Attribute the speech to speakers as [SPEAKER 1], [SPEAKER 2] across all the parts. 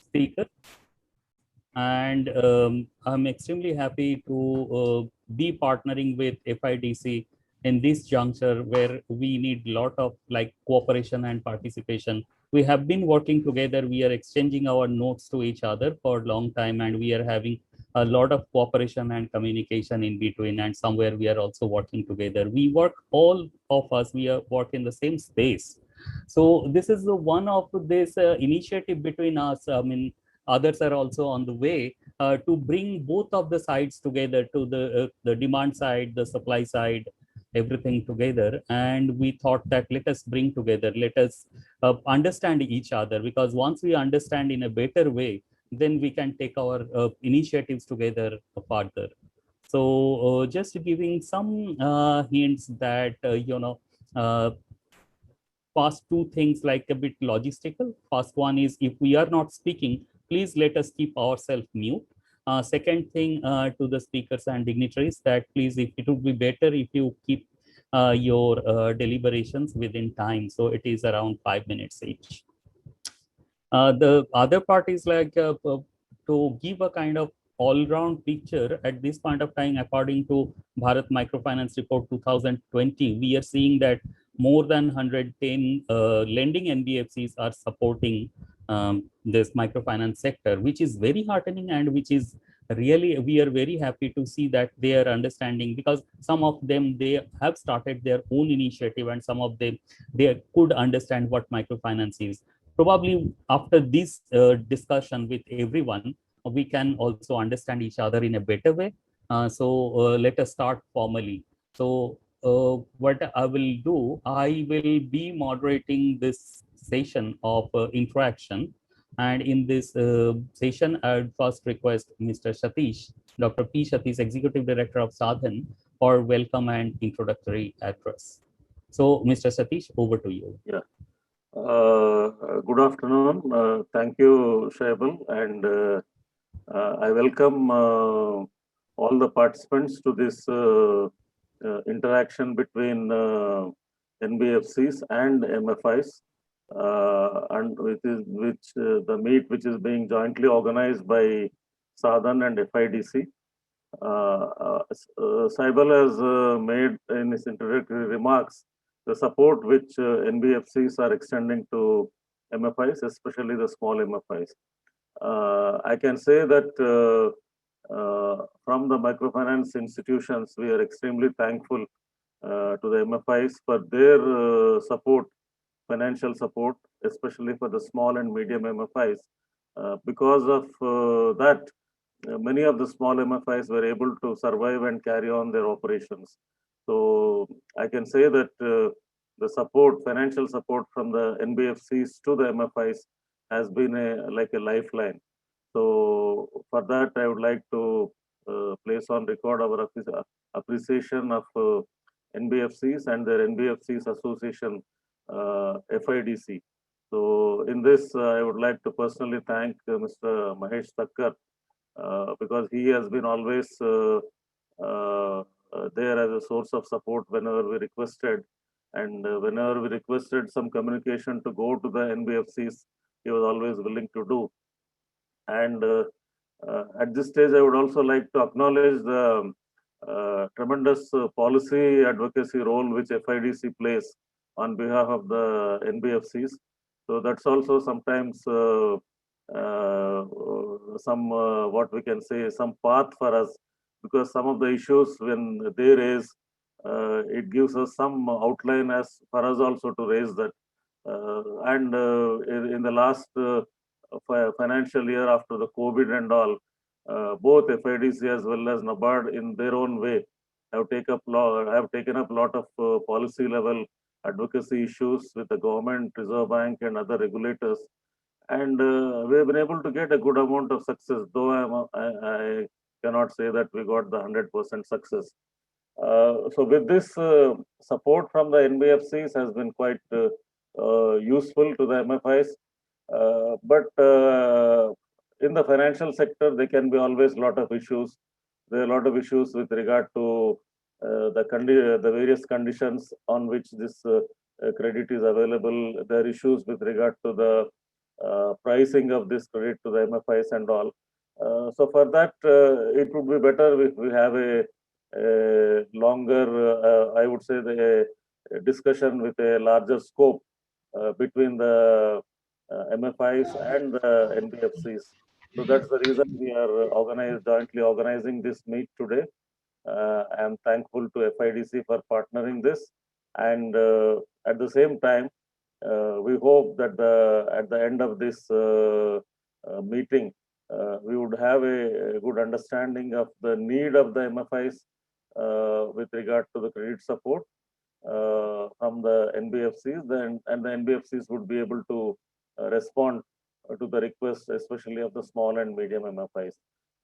[SPEAKER 1] speaker, and I'm extremely happy to be partnering with FIDC in this juncture where we need a lot of like cooperation and participation. We have been working together. We are exchanging our notes to each other for a long time, and we are having a lot of cooperation and communication in between. And somewhere we are also working together. We work, all of us, we are work in the same space. So this is the one of this initiative between us. I mean, others are also on the way to bring both of the sides together, to the demand side, the supply side, everything together. And we thought that let us bring together, let us understand each other, because once we understand in a better way, then we can take our initiatives together further. So just giving some hints that uh, first two things like a bit logistical. First one is, if we are not speaking, please let us keep ourselves mute. Second thing, to the speakers and dignitaries, that please, if it would be better if you keep your deliberations within time. So it is around 5 minutes each. The other part is like to give a kind of all-round picture at this point of time. According to Bharat Microfinance Report 2020, we are seeing that more than 110 lending NBFCs are supporting this microfinance sector, which is very heartening, and which is really, we are very happy to see that they are understanding, because some of them, they have started their own initiative, and some of them, they could understand what microfinance is. Probably after this discussion with everyone, we can also understand each other in a better way. So let us start formally. So what I will do, I will be moderating this session of interaction. And in this session, I would first request Mr. Satish, Dr. P. Satish, Executive Director of Sadhan, for welcome and introductory address. So, Mr. Satish, over to you.
[SPEAKER 2] Yeah. Good afternoon. Thank you, Shaibal, and I welcome all the participants to this interaction between NBFCs and MFIs, and the meet which is being jointly organized by Sadhan and FIDC. Saibal has made in his introductory remarks the support which NBFCs are extending to MFIs, especially the small MFIs. I can say that from the microfinance institutions, we are extremely thankful to the MFIs for their support, financial support, especially for the small and medium MFIs. Because of that, many of the small MFIs were able to survive and carry on their operations. So I can say that the support, financial support from the NBFCs to the MFIs has been like a lifeline. So for that, I would like to place on record our appreciation of NBFCs and their NBFCs Association, FIDC. So in this, I would like to personally thank Mr. Mahesh Thakkar, because he has been always there as a source of support whenever we requested. And whenever we requested some communication to go to the NBFCs, he was always willing to do. And at this stage, I would also like to acknowledge the tremendous policy advocacy role which FIDC plays on behalf of the NBFCs. So that's also sometimes some what we can say, some path for us, because some of the issues when they raise, it gives us some outline as for us also to raise that. And in the last financial year after the COVID and all, both FIDC as well as NABARD in their own way have taken up a lot of policy level advocacy issues with the government, Reserve Bank, and other regulators. And we have been able to get a good amount of success, though I cannot say that we got the 100% success. So with this support from the NBFCs has been quite useful to the MFIs. But in the financial sector, there can be always a lot of issues. There are a lot of issues with regard to the various conditions on which this credit is available. There are issues with regard to the pricing of this credit to the MFIs and all. So for that, it would be better if we have a longer, I would say, a discussion with a larger scope between the MFIs and the NBFCs. So that's the reason we are jointly organizing this meet today. I'm thankful to FIDC for partnering this, and at the same time, we hope that at the end of this meeting, we would have a good understanding of the need of the MFIs with regard to the credit support from the NBFCs, and the NBFCs would be able to respond to the request, especially of the small and medium MFIs.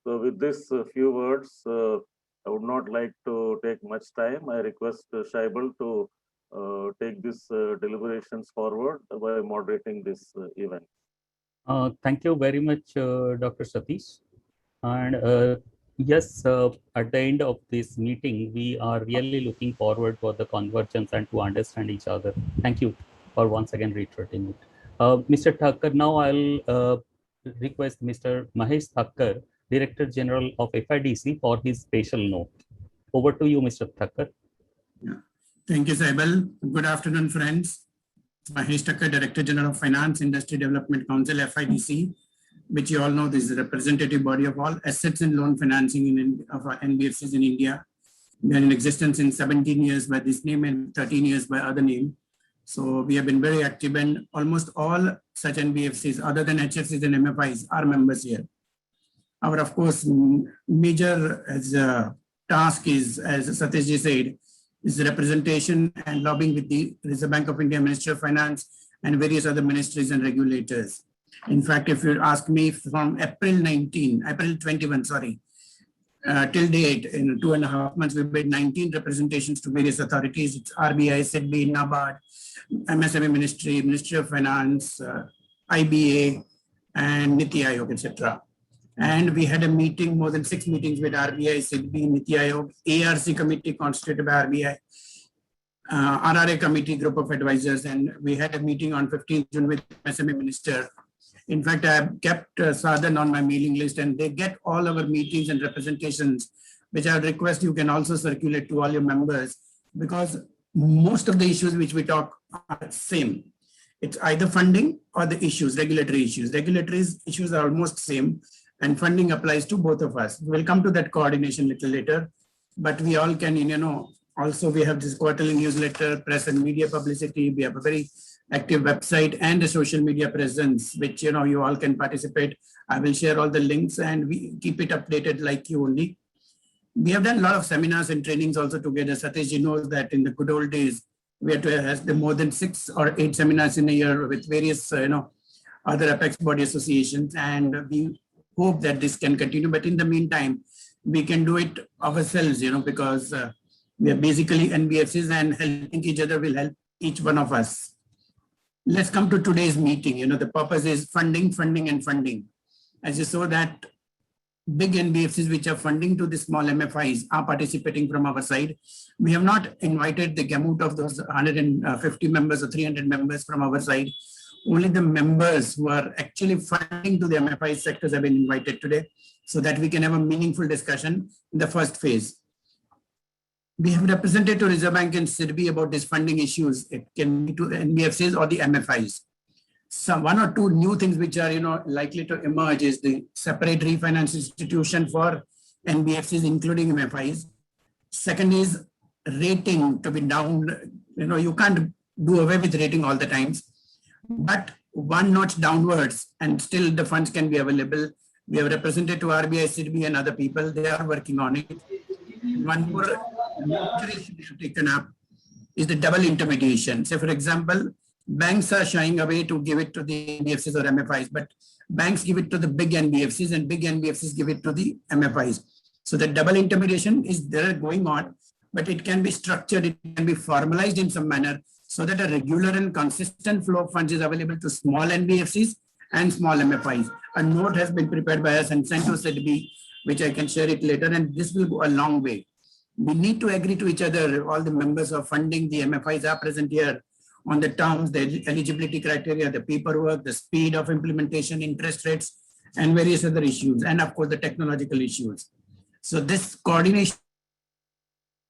[SPEAKER 2] So with this few words, I would not like to take much time. I request Shaibal to take these deliberations forward by moderating this event.
[SPEAKER 1] Thank you very much, Dr. Satish. And yes, at the end of this meeting, we are really looking forward for the convergence and to understand each other. Thank you for once again reiterating it. Mr. Thakkar, now I'll request Mr. Mahesh Thakkar, Director General of FIDC, for his special note. Over to you, Mr. Thakkar.
[SPEAKER 3] Yeah. Thank you, Saibal. Good afternoon, friends. Mahesh Thakkar, Director General of Finance, Industry Development Council, FIDC, which you all know this is a representative body of all assets and loan financing of NBFCs in India. We are in existence in 17 years by this name and 13 years by other name. So we have been very active, and almost all such NBFCs other than HFCs and MFIs are members here. Our, of course, major task is, as Satish ji said, is representation and lobbying with the Reserve Bank of India, Ministry of Finance, and various other ministries and regulators. In fact, if you ask me, from April 21, till date, in 2.5 months, we've made 19 representations to various authorities. It's RBI, SEBI, NABARD, MSME Ministry, Ministry of Finance, IBA, and Niti Aayog, etc. And we had a meeting, more than 6 meetings with RBI, SEBI, Niti Aayog, ARC committee constituted by RBI, RRA committee group of advisors, and we had a meeting on 15th June with MSME Minister. In fact, I have kept Sadhan on my mailing list, and they get all our meetings and representations, which I would request you can also circulate to all your members, because most of the issues which we talk are same. It's either funding or the issues, regulatory issues. Regulatory issues are almost same, and funding applies to both of us. We'll come to that coordination a little later, but we all can, also we have this quarterly newsletter, press and media publicity. We have a very active website and a social media presence, which, you all can participate. I will share all the links, and we keep it updated like you only. We have done a lot of seminars and trainings also together. Satish ji knows that in the good old days, we had to have more than 6 or 8 seminars in a year with various, other apex body associations. And we hope that this can continue. But in the meantime, we can do it ourselves, because we are basically NBFCs, and helping each other will help each one of us. Let's come to today's meeting. The purpose is funding, and funding. As you saw that big NBFCs which are funding to the small MFIs are participating from our side. We have not invited the gamut of those 150 members or 300 members from our side. Only the members who are actually funding to the MFI sectors have been invited today, so that we can have a meaningful discussion in the first phase. We have represented to Reserve Bank and SEBI about these funding issues. It can be to the NBFCs or the MFIs. Some 1 or 2 new things which are likely to emerge is the separate refinance institution for NBFCs, including MFIs. Second is rating to be down. You can't do away with rating all the times, but 1 notch downwards, and still the funds can be available. We have represented to RBI, SEBI, and other people. They are working on it. One more issue we have taken up is the double intermediation. So, for example, banks are shying away to give it to the NBFCs or MFIs, but banks give it to the big NBFCs, and big NBFCs give it to the MFIs. So the double intermediation is there going on, but it can be structured, it can be formalized in some manner, so that a regular and consistent flow of funds is available to small NBFCs and small MFIs. A note has been prepared by us and sent to SEBI, which I can share it later, and this will go a long way. We need to agree to each other. All the members of funding, the MFIs are present here, on the terms, the eligibility criteria, the paperwork, the speed of implementation, interest rates, and various other issues, and of course the technological issues. So this coordination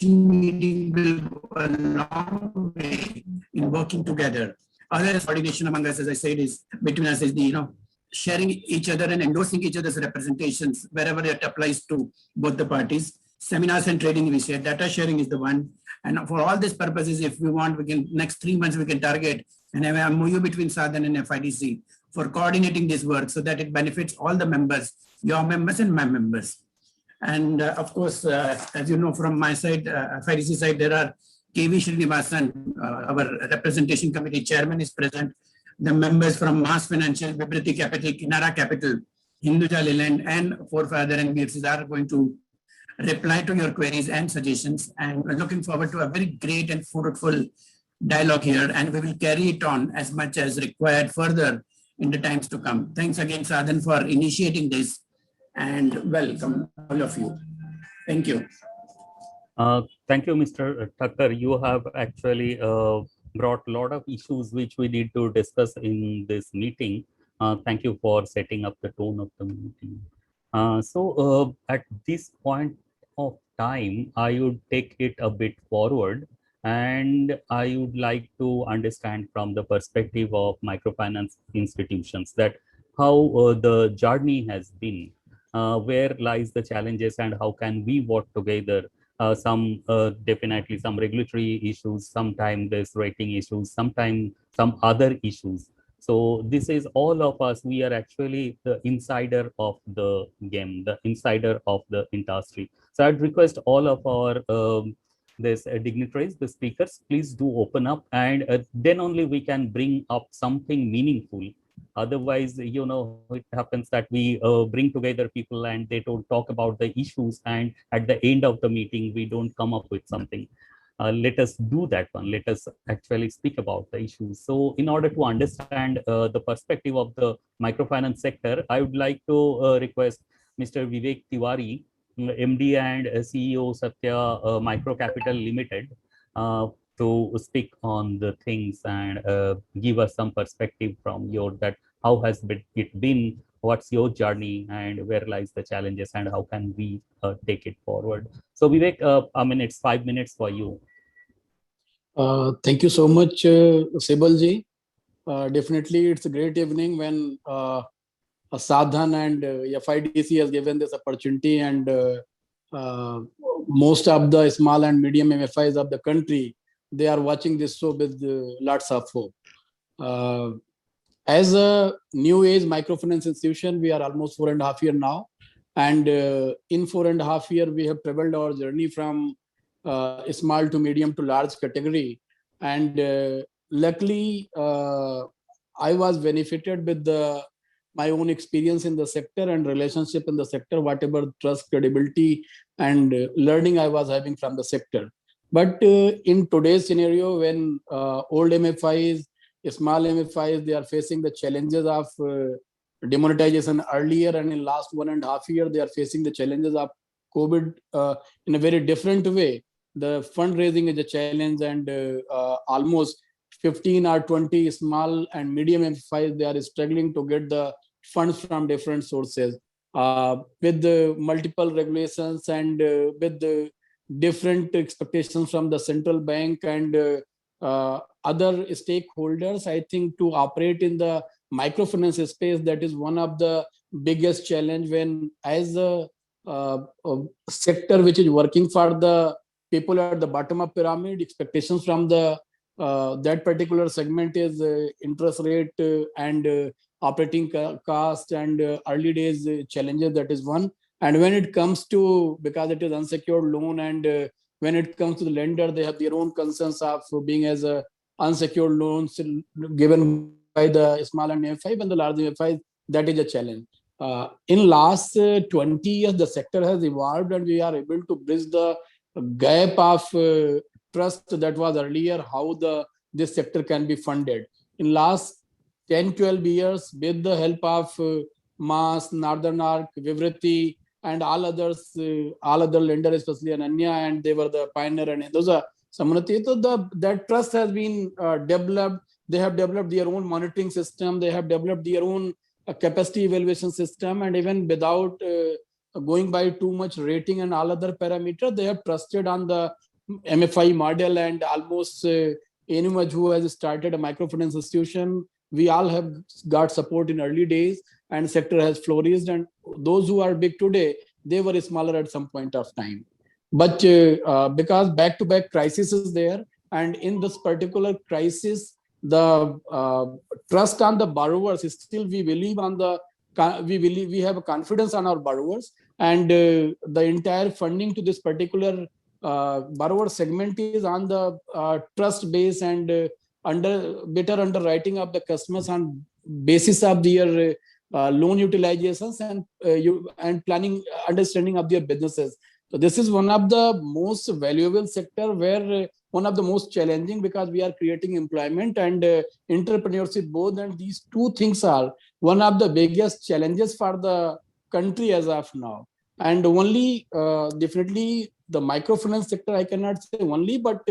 [SPEAKER 3] meeting will go a long way in working together. Other coordination among us, as I said, is between us is the sharing each other and endorsing each other's representations wherever it applies to both the parties. Seminars and training we share, data sharing is the one. And for all these purposes, if we want, we can next 3 months we can target and have a MOU between Sadhan and FIDC for coordinating this work so that it benefits all the members, your members and my members. And of course, as you know from my side, FIDC side, there are KV Srinivasan, our representation committee chairman is present. The members from Mass Financial, Vibrity Capital, Kinara Capital, Hinduja Leland, and 4 other NBFCs are going to reply to your queries and suggestions. And we're looking forward to a very great and fruitful dialogue here. And we will carry it on as much as required further in the times to come. Thanks again, Sadhan, for initiating this. And welcome, all of you. Thank you.
[SPEAKER 1] Thank you, Mr. Thakkar. You have actually brought a lot of issues which we need to discuss in this meeting. Thank you for setting up the tone of the meeting. So at this point of time, I would take it a bit forward, and I would like to understand from the perspective of microfinance institutions that how the journey has been, where lies the challenges, and how can we work together. Definitely some regulatory issues, sometimes there's rating issues, sometimes some other issues. So this is all of us, we are actually the insider of the game, the insider of the industry. So I'd request all of our dignitaries, the speakers, please do open up, and then only we can bring up something meaningful. Otherwise, it happens that we bring together people and they don't talk about the issues, and at the end of the meeting, we don't come up with something. Let us do that one. Let us actually speak about the issues. So in order to understand the perspective of the microfinance sector, I would like to request Mr. Vivek Tiwari, MD and CEO Satya Micro Capital Limited, to speak on the things and give us some perspective from that how has it been, what's your journey, and where lies the challenges, and how can we take it forward. So Vivek, it's 5 minutes for you.
[SPEAKER 4] Thank you so much, Sebalji. Definitely, it's a great evening when Sadhan and FIDC has given this opportunity, and most of the small and medium MFIs of the country, they are watching this show with lots of hope. As a new age microfinance institution, we are almost 4.5 years now. And in 4.5 years, we have traveled our journey from small to medium to large category. And luckily, I was benefited with my own experience in the sector and relationship in the sector, whatever trust, credibility, and learning I was having from the sector. But in today's scenario, when old MFIs, small MFIs, they are facing the challenges of demonetization earlier, and in last 1.5 years, they are facing the challenges of COVID in a very different way. The fundraising is a challenge, and almost 15 or 20 small and medium MFIs, they are struggling to get the funds from different sources. With the multiple regulations and with the different expectations from the central bank and other stakeholders, I think to operate in the microfinance space, that is one of the biggest challenge when as a sector which is working for the people at the bottom of pyramid, expectations from the that particular segment is interest rate and operating cost and early days challenges, that is one. And when it comes to, because it is unsecured loan, and when it comes to the lender, they have their own concerns of being as a unsecured loans given by the small and MFI and the large MFI, that is a challenge. In last 20 years, the sector has evolved, and we are able to bridge the gap of trust that was earlier, how this sector can be funded. In last 10-12 years, with the help of Mass, Northern Arc, Vivriti, and all others, all other lenders, especially Ananya, and they were the pioneer, and those are Samruti. So that trust has been developed. They have developed their own monitoring system. They have developed their own capacity evaluation system, and even without going by too much rating and all other parameters, they have trusted on the MFI model. And almost any much who has started a microfinance institution, we all have got support in early days, and sector has flourished. And those who are big today, they were smaller at some point of time. But because back-to-back crisis is there, and in this particular crisis, the trust on the borrowers is still, we believe we have a confidence on our borrowers, and the entire funding to this particular borrower segment is on the trust base and better underwriting of the customers on basis of their loan utilizations and planning, understanding of their businesses. So this is one of the most valuable sector, where one of the most challenging, because we are creating employment and entrepreneurship both, and these two things are one of the biggest challenges for the country as of now. And only definitely the microfinance sector, I cannot say only, but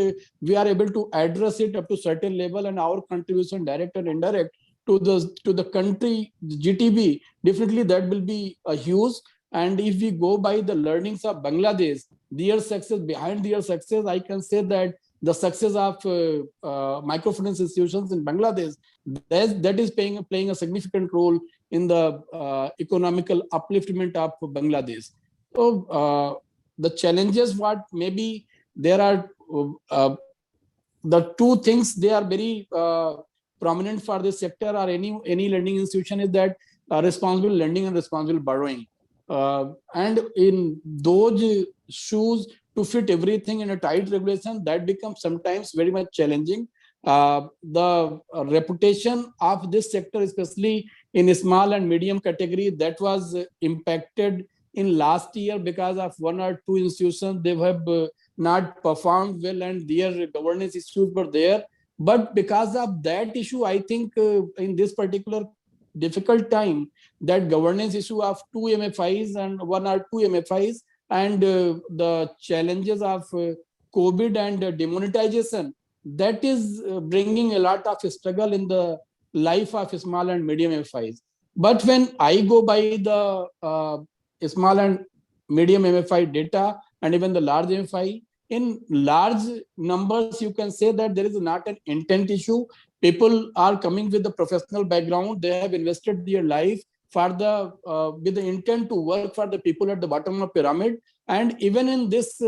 [SPEAKER 4] we are able to address it up to certain level, and our contribution, direct and indirect, to the country GTB, definitely that will be a huge. And if we go by the learnings of Bangladesh, their success, behind their success, I can say that the success of microfinance institutions in Bangladesh, that is playing a significant role in the economical upliftment of Bangladesh. So the challenges, what maybe there are, the two things they are very prominent for this sector or any lending institution, is that responsible lending and responsible borrowing. And in those shoes, to fit everything in a tight regulation, that becomes sometimes very much challenging. The reputation of this sector, especially in small and medium category, that was impacted in last year because of one or two institutions. They have not performed well, and their governance issues were there. But because of that issue, I think in this particular difficult time, that governance issue of two MFIs and one or two MFIs, and the challenges of COVID and demonetization, that is bringing a lot of struggle in the life of small and medium MFIs. But when I go by the small and medium MFI data, and even the large MFI, in large numbers, you can say that there is not an intent issue. People are coming with the professional background. They have invested their life for the with the intent to work for the people at the bottom of the pyramid. And even in this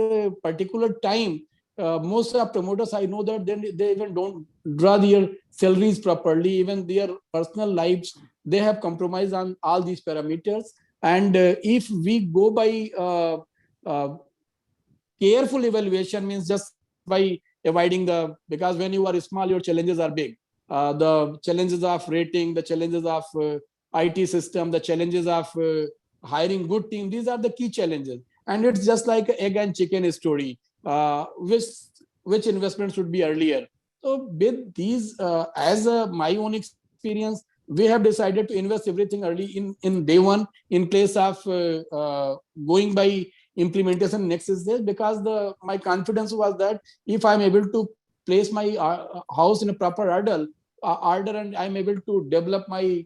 [SPEAKER 4] particular time, most of promoters, I know that they even don't draw their salaries properly. Even their personal lives, they have compromised on all these parameters. And if we go by careful evaluation, means just by avoiding because when you are small, your challenges are big. The challenges of rating, the challenges of IT system, the challenges of hiring good team, these are the key challenges. And it's just like egg and chicken story, which investment should be earlier. So with these, as my own experience, we have decided to invest everything early in day one, in place of going by implementation next is there, because my confidence was that if I'm able to place my house in a proper order, and I'm able to develop my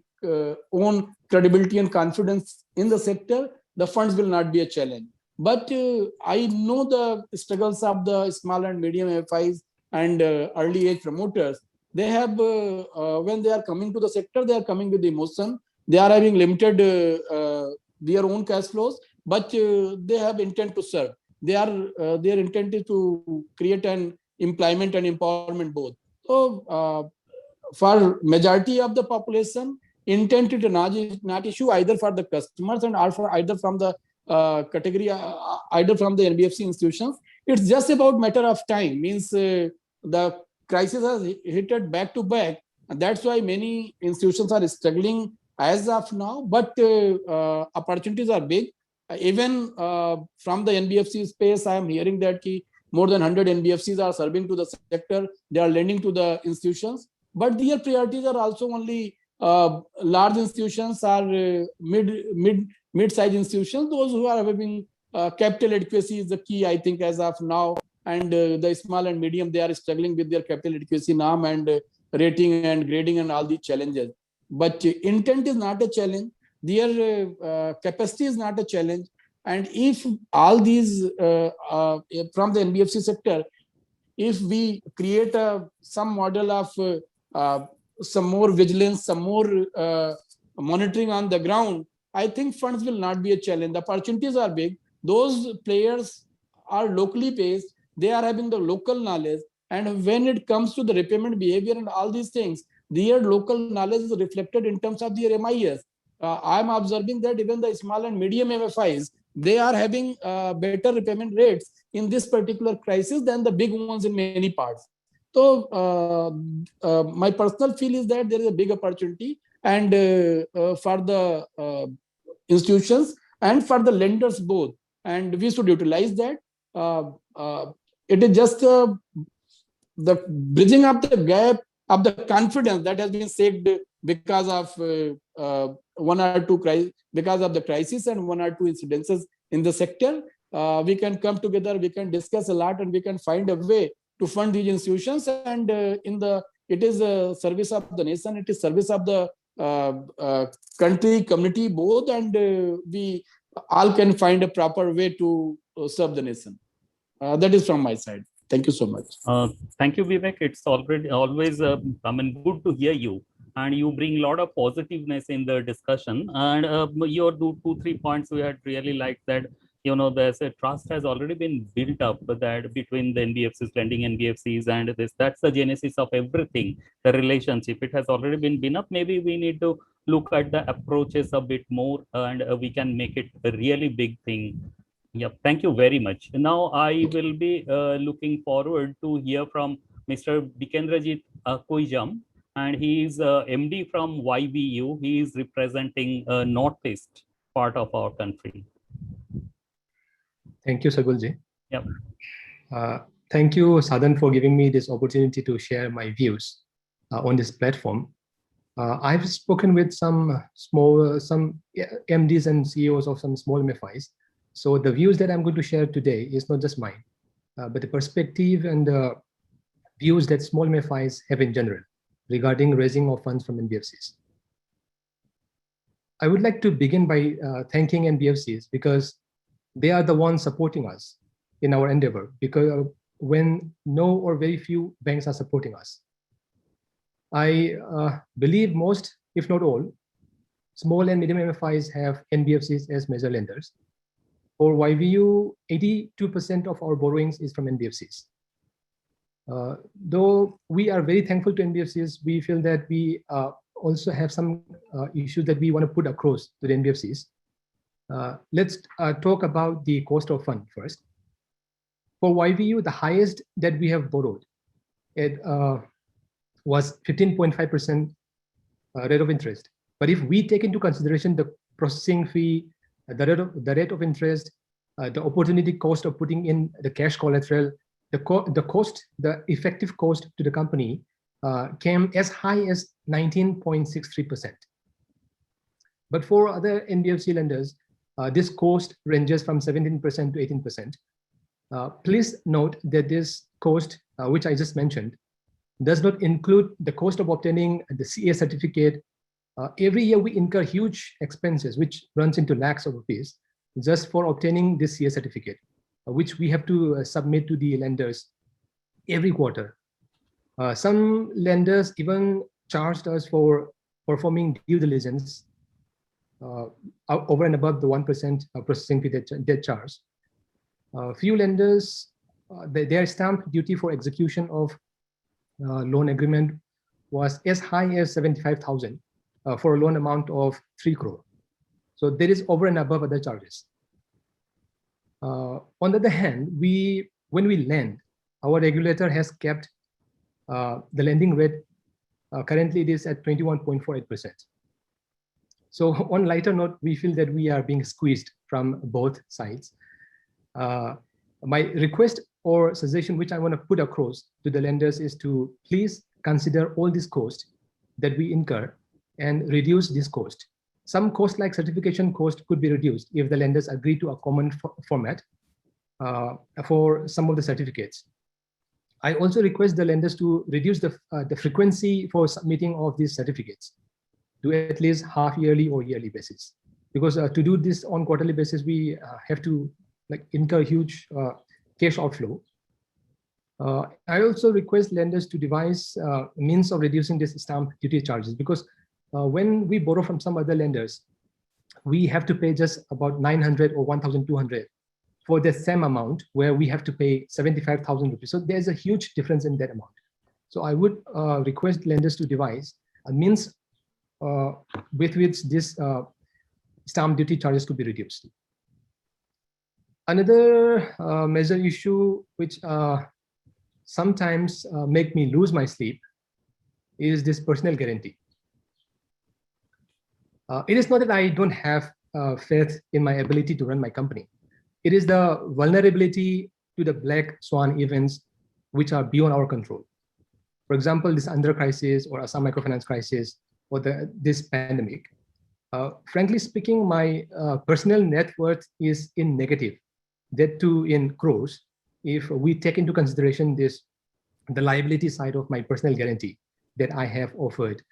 [SPEAKER 4] own credibility and confidence in the sector, the funds will not be a challenge. But I know the struggles of the small and medium MFIs and early age promoters. They have, when they are coming to the sector, they are coming with emotion. They are having limited their own cash flows, but they have intent to serve. Their intent is to create an employment and empowerment both. So for majority of the population, intent is not issue either for the customers and either from the category, either from the NBFC institutions. It's just about matter of time. Means the crisis has hit it back to back, and that's why many institutions are struggling as of now. But opportunities are big. Even from the NBFC space, I am hearing that more than 100 NBFCs are serving to the sector. They are lending to the institutions, but their priorities are also only large institutions or mid-sized institutions. Those who are having capital adequacy is the key, I think, as of now, and the small and medium, they are struggling with their capital adequacy norm and rating and grading and all these challenges. But intent is not a challenge. Their capacity is not a challenge. And if all these from the NBFC sector, if we create some model of some more vigilance, some more monitoring on the ground, I think funds will not be a challenge. The opportunities are big. Those players are locally based. They are having the local knowledge. And when it comes to the repayment behavior and all these things, their local knowledge is reflected in terms of their MIS. I'm observing that even the small and medium MFIs, they are having better repayment rates in this particular crisis than the big ones in many parts. So my personal feel is that there is a big opportunity, and for the institutions and for the lenders both, and we should utilize that. It is just the bridging up the gap of the confidence that has been saved because of one or two crises, because of the crisis and one or two incidences in the sector. We can come together, we can discuss a lot, and we can find a way to fund these institutions. And it is a service of the nation, it is service of the country, community, both, and we all can find a proper way to serve the nation. That is from my side. Thank you so much.
[SPEAKER 1] Thank you, Vivek. It's always good to hear you, and you bring a lot of positiveness in the discussion. And your two, 3 points we had really liked that, there's a trust has already been built up that between the NBFCs, lending NBFCs, and that's the genesis of everything, the relationship. It has already been up. Maybe we need to look at the approaches a bit more, and we can make it a really big thing. Yeah, thank you very much. Now I will be looking forward to hear from Mr. Bikendrajit Koijam, and he is MD from YVU. He is representing Northeast part of our country.
[SPEAKER 5] Thank you, Sagulji.
[SPEAKER 1] Yep.
[SPEAKER 5] Thank you, Sadan, for giving me this opportunity to share my views on this platform. I've spoken with some MDs and CEOs of some small MFIs. So the views that I'm going to share today is not just mine, but the perspective and the views that small MFIs have in general regarding raising of funds from NBFCs. I would like to begin by thanking NBFCs because they are the ones supporting us in our endeavor, because when no or very few banks are supporting us. I believe most, if not all, small and medium MFIs have NBFCs as major lenders. For YVU, 82% of our borrowings is from NBFCs. Though we are very thankful to NBFCs, we feel that we also have some issues that we want to put across to the NBFCs. Let's talk about the cost of fund first. For YVU, the highest that we have borrowed was 15.5% rate of interest. But if we take into consideration the processing fee, the rate of interest, the opportunity cost of putting in the cash collateral, the effective cost to the company came as high as 19.63%. But for other NBFC lenders, this cost ranges from 17% to 18%. Please note that this cost, which I just mentioned, does not include the cost of obtaining the CA certificate. Every year we incur huge expenses, which runs into lakhs of rupees, just for obtaining this CA certificate, which we have to submit to the lenders every quarter. Some lenders even charged us for performing due diligence over and above the 1% processing fee that they charge. Few lenders, their stamp duty for execution of loan agreement was as high as 75,000 for a loan amount of 3 crore. So there is over and above other charges. On the other hand, when we lend, our regulator has kept the lending rate. Currently, it is at 21.48%. So on lighter note, we feel that we are being squeezed from both sides. My request or suggestion, which I want to put across to the lenders, is to please consider all this cost that we incur and reduce this cost. Some cost like certification cost could be reduced if the lenders agree to a common format. for some of the certificates. I also request the lenders to reduce the frequency for submitting of these certificates to at least half yearly or yearly basis. Because to do this on quarterly basis, we have to incur huge cash outflow. I also request lenders to devise means of reducing this stamp duty charges, because when we borrow from some other lenders, we have to pay just about 900 or 1,200 for the same amount, where we have to pay 75,000 rupees. So there's a huge difference in that amount. So I would request lenders to devise a means with which this stamp duty charges could be reduced. Another major issue which sometimes make me lose my sleep is this personal guarantee. It is not that I don't have faith in my ability to run my company. It is the vulnerability to the black swan events which are beyond our control. For example, this Andhra crisis or Assam microfinance crisis or this pandemic. Frankly speaking, my personal net worth is in negative, that too in crores, if we take into consideration the liability side of my personal guarantee that I have offered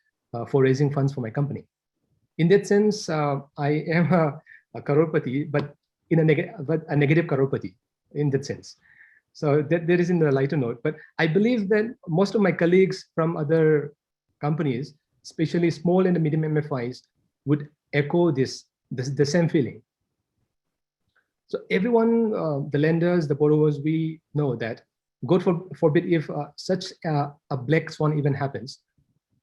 [SPEAKER 5] for raising funds for my company. In that sense, I am a crorepati, but in a negative crorepati in that sense. So that is in the lighter note. But I believe that most of my colleagues from other companies, especially small and medium MFIs, would echo the same feeling. So everyone, the lenders, the borrowers, we know that, God forbid, if such a black swan event happens,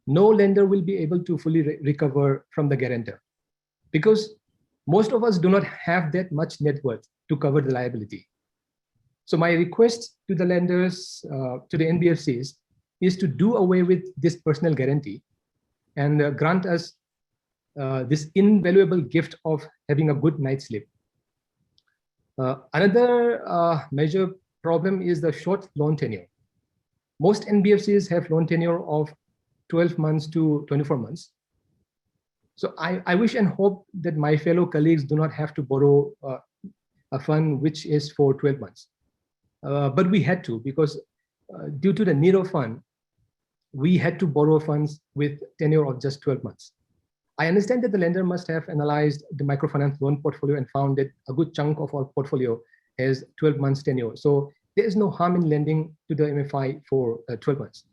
[SPEAKER 5] no lender will be able to fully recover from the guarantor, because most of us do not have that much net worth to cover the liability. So my request to the lenders, to the NBFCs, is to do away with this personal guarantee and grant us this invaluable gift of having a good night's sleep. Another major problem is the short loan tenure. Most NBFCs have loan tenure of 12 months to 24 months. So I wish and hope that my fellow colleagues do not have to borrow a fund which is for 12 months. But we had to, because due to the need of fund, we had to borrow funds with tenure of just 12 months. I understand that the lender must have analyzed the microfinance loan portfolio and found that a good chunk of our portfolio has 12 months tenure. So there is no harm in lending to the MFI for 12 months.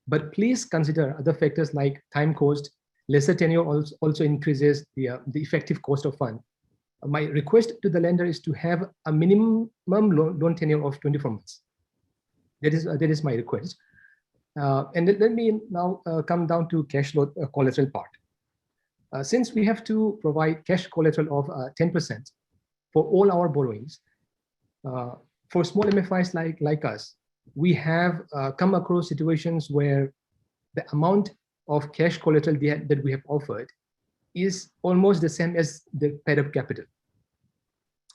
[SPEAKER 5] But please consider other factors like time cost. Lesser tenure also increases the effective cost of fund. My request to the lender is to have a minimum loan tenure of 24 months. That is my request. And let me now come down to cash collateral part. Since we have to provide cash collateral of 10% for all our borrowings, for small MFIs like us, we have come across situations where the amount of cash collateral that we have offered is almost the same as the paid-up capital.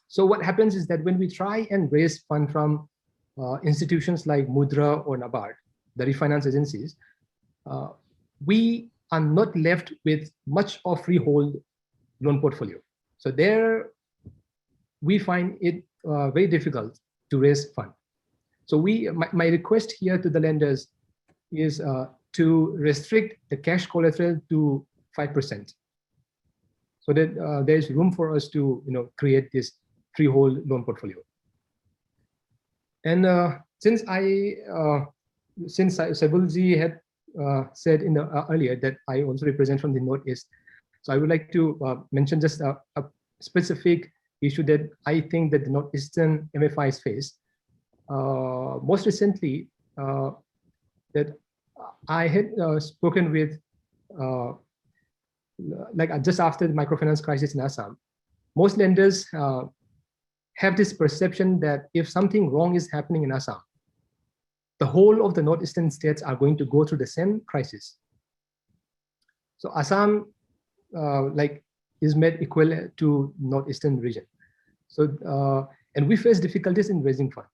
[SPEAKER 5] So what happens is that when we try and raise fund from institutions like Mudra or NABARD, the refinance agencies, we are not left with much of freehold loan portfolio. So there we find it very difficult to raise fund. So my request here to the lenders is to restrict the cash collateral to 5%, so that there is room for us to create this freehold loan portfolio. And since Saibulji had said earlier that I also represent from the Northeast, so I would like to mention just a specific issue that I think that the Northeastern MFIs face. Most recently, that I had spoken with, just after the microfinance crisis in Assam, most lenders have this perception that if something wrong is happening in Assam, the whole of the Northeastern states are going to go through the same crisis. So Assam is made equal to Northeastern region. So and we face difficulties in raising funds.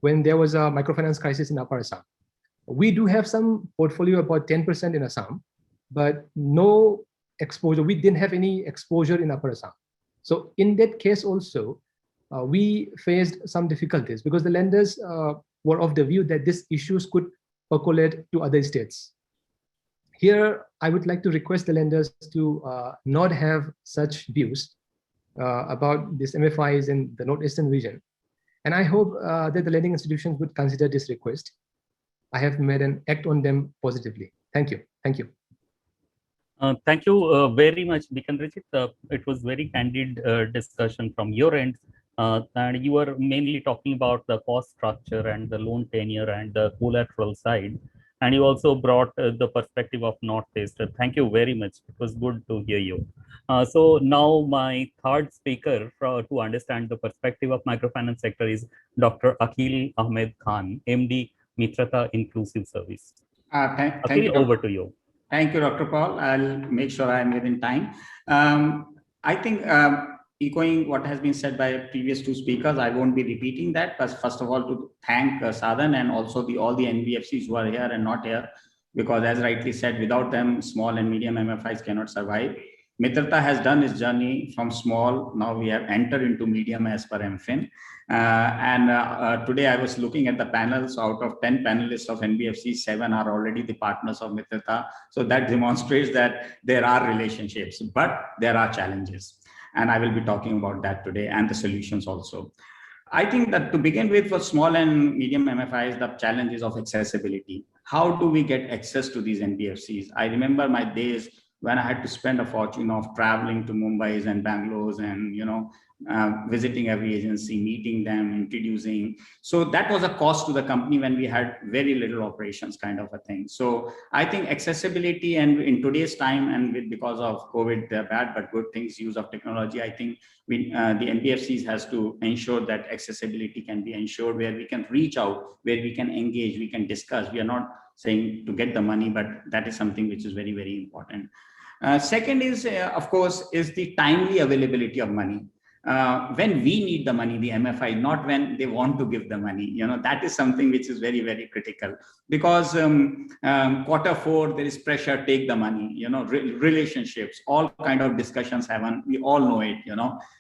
[SPEAKER 5] When there was a microfinance crisis in Upper Assam, we do have some portfolio, about 10% in Assam, but no exposure. We didn't have any exposure in Upper Assam. So in that case also, we faced some difficulties because the lenders were of the view that these issues could percolate to other states. Here, I would like to request the lenders to not have such views about these MFIs in the Northeastern region. And I hope that the lending institutions would consider this request. I have made an act on them positively. Thank you. Thank you.
[SPEAKER 1] Thank you very much, Bikandrajit. It was very candid discussion from your end. And you were mainly talking about the cost structure and the loan tenure and the collateral side. And you also brought the perspective of Northeast. Thank you very much. It was good to hear you. So now my third speaker to understand the perspective of microfinance sector is Dr. Akhil Ahmed Khan, MD, Mitrata Inclusive Service.
[SPEAKER 6] Thank
[SPEAKER 1] Akhil,
[SPEAKER 6] you,
[SPEAKER 1] over to you.
[SPEAKER 6] Thank you, Dr. Paul. I'll make sure I'm within time. I think echoing what has been said by previous two speakers, I won't be repeating that. But first of all, to thank Sadhan and also all the NBFCs who are here and not here, because as rightly said, without them, small and medium MFIs cannot survive. Mitrata has done its journey from small. Now we have entered into medium as per MFIN. Today I was looking at the panels. Out of 10 panelists of NBFC, 7 are already the partners of Mitrata. So that demonstrates that there are relationships, but there are challenges. And I will be talking about that today and the solutions also. I think that to begin with, for small and medium MFIs, the challenge is of accessibility. How do we get access to these NBFCs? I remember my days when I had to spend a fortune of traveling to Mumbai's and Bangalore's and, visiting every agency, meeting them, introducing. So that was a cost to the company when we had very little operations kind of a thing. So I think accessibility, and in today's time and because of COVID, they're bad, but good things, use of technology, I think the NBFCs has to ensure that accessibility can be ensured, where we can reach out, where we can engage, we can discuss. We are not saying to get the money, but that is something which is very, very important. Second is, of course, is the timely availability of money. When we need the money, the MFI, not when they want to give the money. That is something which is very, very critical, because Q4, there is pressure, take the money, relationships, all kind of discussions happen. We all know it,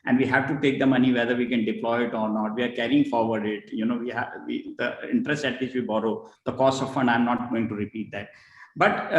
[SPEAKER 6] and we have to take the money, whether we can deploy it or not. We are carrying forward it. We have the interest at which we borrow, the cost of fund. I'm not going to repeat that. But,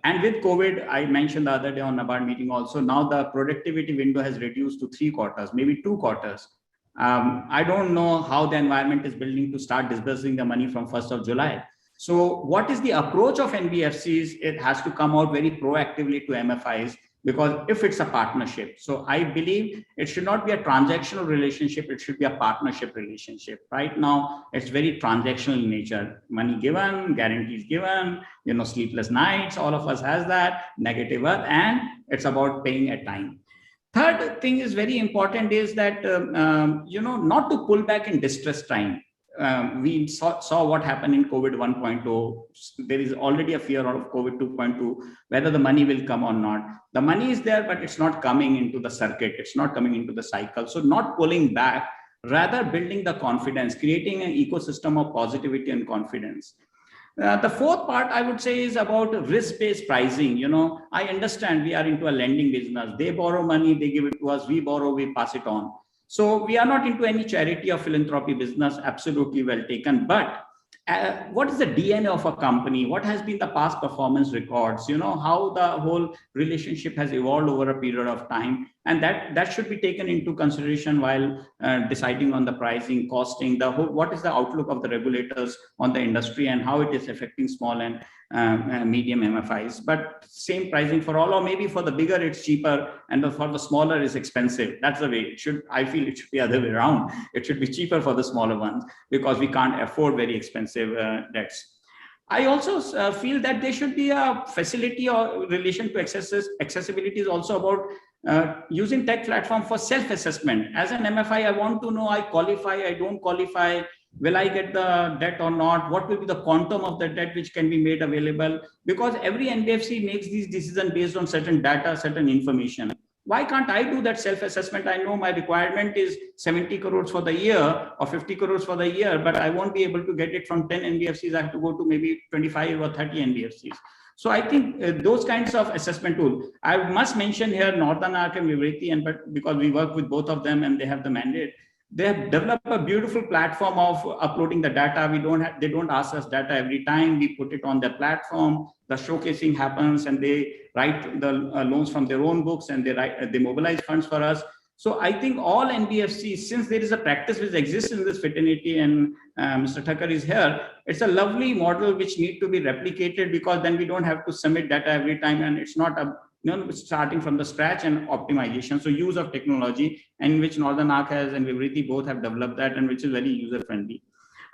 [SPEAKER 6] and with COVID, I mentioned the other day on NABARD meeting also, now the productivity window has reduced to 3 quarters, maybe 2 quarters. I don't know how the environment is building to start disbursing the money from 1st of July. So what is the approach of NBFCs? It has to come out very proactively to MFIs, because if it's a partnership, so I believe it should not be a transactional relationship, it should be a partnership relationship. Right now, it's very transactional in nature. Money given, guarantees given, sleepless nights, all of us has that, negative earth, and it's about paying at time. Third thing is very important is that, not to pull back in distress time. We saw what happened in COVID 1.0. There is already a fear of COVID 2.2, whether the money will come or not. The money is there, but it's not coming into the circuit. It's not coming into the cycle. So not pulling back, rather building the confidence, creating an ecosystem of positivity and confidence. The fourth part, I would say, is about risk-based pricing. I understand we are into a lending business. They borrow money, they give it to us. We borrow, we pass it on. So we are not into any charity or philanthropy business, absolutely well taken. But what is the DNA of a company? What has been the past performance records? How the whole relationship has evolved over a period of time. And that should be taken into consideration while deciding on the pricing, costing, what is the outlook of the regulators on the industry and how it is affecting small and medium MFIs. But same pricing for all, or maybe for the bigger it's cheaper and for the smaller is expensive. That's the way it should. I feel it should be the other way around. It should be cheaper for the smaller ones because we can't afford very expensive debts. I also feel that there should be a facility or relation to accessibility is also about using tech platform for self-assessment. As an MFI, I want to know I qualify, I don't qualify. Will I get the debt or not? What will be the quantum of the debt which can be made available? Because every NBFC makes these decisions based on certain data, certain information. Why can't I do that self-assessment? I know my requirement is 70 crores for the year or 50 crores for the year, but I won't be able to get it from 10 NBFCs. I have to go to maybe 25 or 30 NBFCs. So I think those kinds of assessment tools. I must mention here Northern Arc and Vivriti, but because we work with both of them and they have the mandate. They have developed a beautiful platform of uploading the data. They don't ask us data every time. We put it on their platform. The showcasing happens, and they write the loans from their own books, and they mobilize funds for us. So I think all NBFCs, since there is a practice which exists in this fraternity, and Mr. Thakkar is here, it's a lovely model which need to be replicated, because then we don't have to submit data every time, and it's not a starting from the scratch and optimization. So use of technology, and which Northern Arc has and Vivriti both have developed that, and which is very user friendly.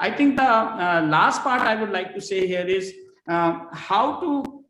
[SPEAKER 6] I think the last part I would like to say here is how to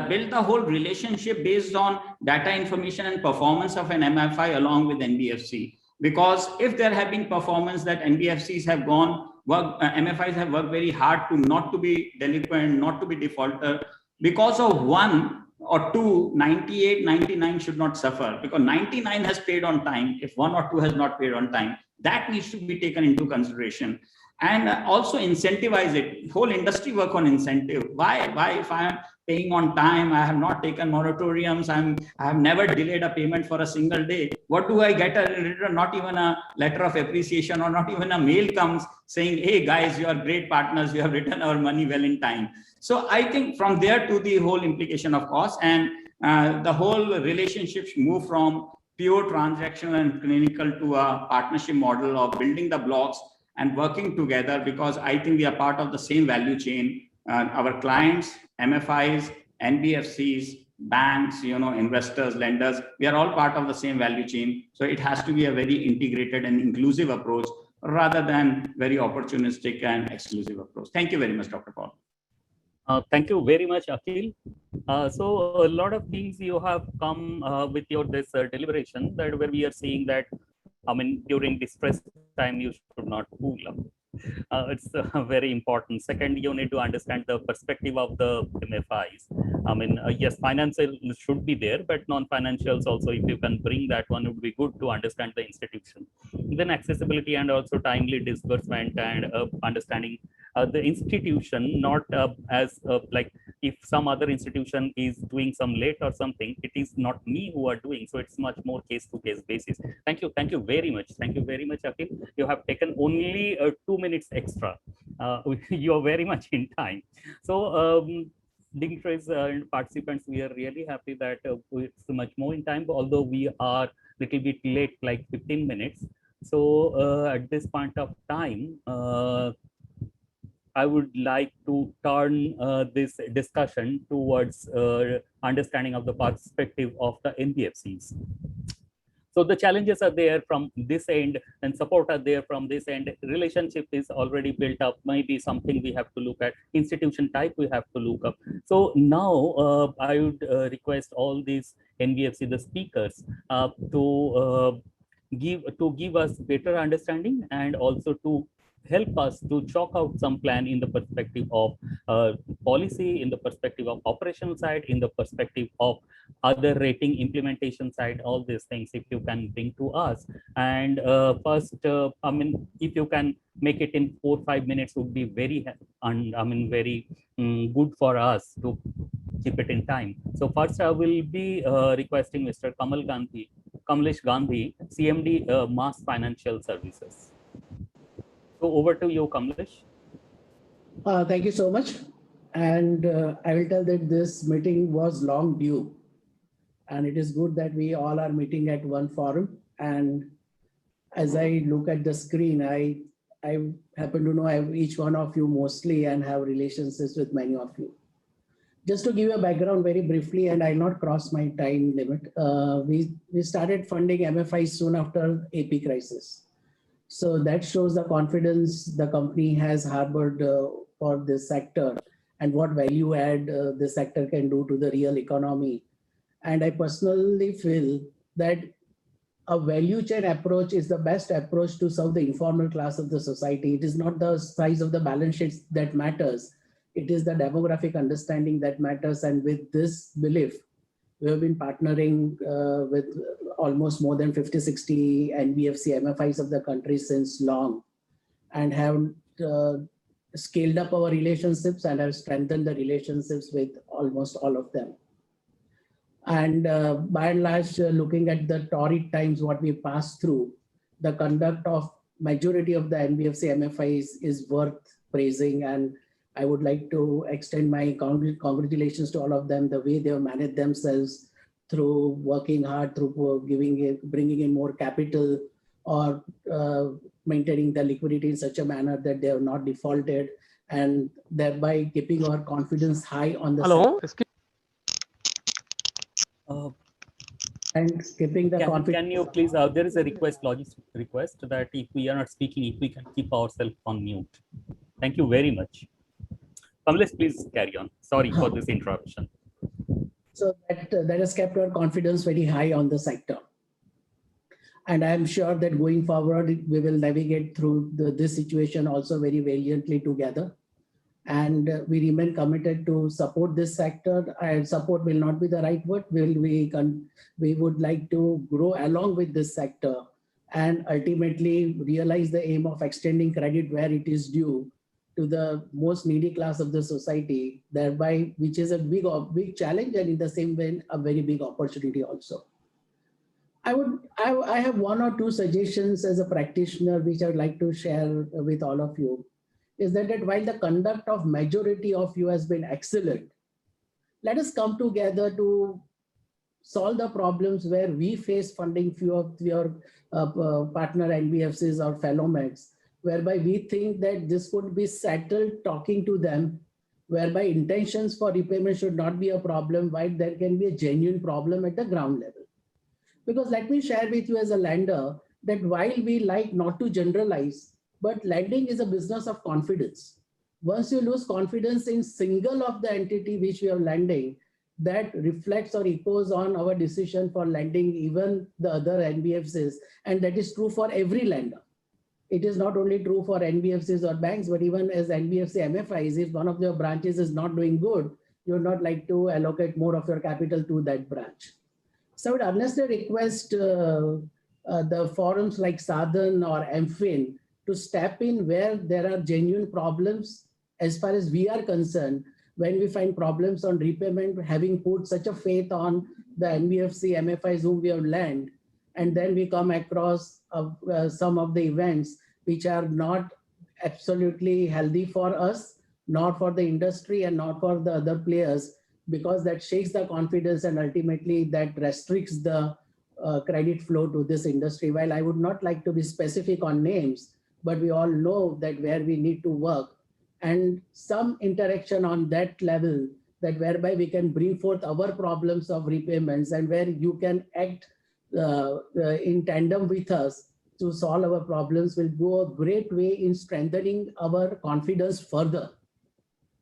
[SPEAKER 6] build the whole relationship based on data information and performance of an MFI along with NBFC. Because if there have been performance that NBFCs have MFIs have worked very hard to not to be delinquent, not to be defaulter, because of one or two, 98, 99 should not suffer, because 99 has paid on time. If one or two has not paid on time, that needs to be taken into consideration. And also incentivize it. Whole industry work on incentive. Why if I am paying on time, I have not taken moratoriums, I have never delayed a payment for a single day, what do I get in return? Not even a letter of appreciation, or not even a mail comes saying, hey guys, you are great partners, you have returned our money well in time. So I think from there to the whole implication of cost, and the whole relationships move from pure transactional and clinical to a partnership model of building the blocks and working together, because I think we are part of the same value chain. Our clients, MFIs, NBFCs, banks, investors, lenders, we are all part of the same value chain. So it has to be a very integrated and inclusive approach rather than very opportunistic and exclusive approach. Thank you very much, Dr. Paul.
[SPEAKER 1] Thank you very much, Akhil. So a lot of things you have come with this deliberation, that where we are seeing that, during distress time, you should not cool up. It's very important. Second, you need to understand the perspective of the MFIs. Yes, financial should be there, but non-financials also, if you can bring that one, it would be good to understand the institution. Then accessibility and also timely disbursement and understanding the institution, not as like if some other institution is doing some late or something, it is not me who are doing. So it's much more case-to-case basis. Thank you very much. Thank you very much, Akhil. You have taken only 2 minutes extra. You are very much in time. So dignitaries and participants, we are really happy that it's much more in time, although we are a little bit late, like 15 minutes. So at this point of time, I would like to turn this discussion towards understanding of the perspective of the NBFCs. So the challenges are there from this end and support are there from this end. Relationship is already built up, maybe something we have to look at, institution type we have to look up. So now I would request all these NBFC, the speakers, to give us better understanding and also to help us to chalk out some plan in the perspective of policy, in the perspective of operational side, in the perspective of other rating implementation side, all these things, if you can bring to us. And first, if you can make it in 4 or 5 minutes would be very, very good for us to keep it in time. So first I will be requesting Mr. Kamlesh Gandhi, CMD, Mass Financial Services. So over to you, Kamlesh.
[SPEAKER 7] Thank you so much. And I will tell that this meeting was long due. And it is good that we all are meeting at one forum. And as I look at the screen, I happen to know each one of you mostly and have relationships with many of you. Just to give you a background very briefly, and I'll not cross my time limit, we started funding MFI soon after AP crisis. So that shows the confidence the company has harbored for this sector and what value add this sector can do to the real economy. And I personally feel that a value chain approach is the best approach to serve the informal class of the society. It is not the size of the balance sheets that matters. It is the demographic understanding that matters. And with this belief, we have been partnering with almost more than 50-60 NBFC MFIs of the country since long, and have scaled up our relationships and have strengthened the relationships with almost all of them. And by and large, looking at the torrid times, what we passed through, the conduct of majority of the NBFC MFIs is worth praising, and I would like to extend my congratulations to all of them, the way they have managed themselves through working hard, through bringing in more capital, or maintaining the liquidity in such a manner that they have not defaulted, and thereby keeping our confidence high on the
[SPEAKER 8] Hello.
[SPEAKER 7] and keeping the confidence.
[SPEAKER 1] Can you please, there is a request, logistic request, that if we are not speaking, if we can keep ourselves on mute. Thank you very much. Kamlesh, please carry on. Sorry for this interruption.
[SPEAKER 7] So that has kept our confidence very high on the sector. And I'm sure that going forward, we will navigate through this situation also very valiantly together. And we remain committed to support this sector. And support will not be the right word. We would like to grow along with this sector and ultimately realize the aim of extending credit where it is due to the most needy class of the society, thereby, which is a big challenge, and in the same way, a very big opportunity also. I have one or two suggestions as a practitioner, which I would like to share with all of you, is that while the conduct of majority of you has been excellent, let us come together to solve the problems where we face funding few of your partner NBFCs or fellow mates, whereby we think that this could be settled talking to them, whereby intentions for repayment should not be a problem, while there can be a genuine problem at the ground level. Because let me share with you as a lender that while we like not to generalize, but lending is a business of confidence. Once you lose confidence in single of the entity which we are lending, that reflects or echoes on our decision for lending even the other NBFCs. And that is true for every lender. It is not only true for NBFCs or banks, but even as NBFC MFIs, if one of your branches is not doing good, you would not like to allocate more of your capital to that branch. So I would earnestly request the forums like Sadhan or MFIN to step in where there are genuine problems. As far as we are concerned, when we find problems on repayment, having put such a faith on the NBFC MFIs whom we have lent, and then we come across some of the events which are not absolutely healthy for us, nor for the industry and not for the other players, because that shakes the confidence and ultimately that restricts the credit flow to this industry. While I would not like to be specific on names, but we all know that where we need to work, and some interaction on that level, that whereby we can bring forth our problems of repayments and where you can act in tandem with us to solve our problems, will go a great way in strengthening our confidence further.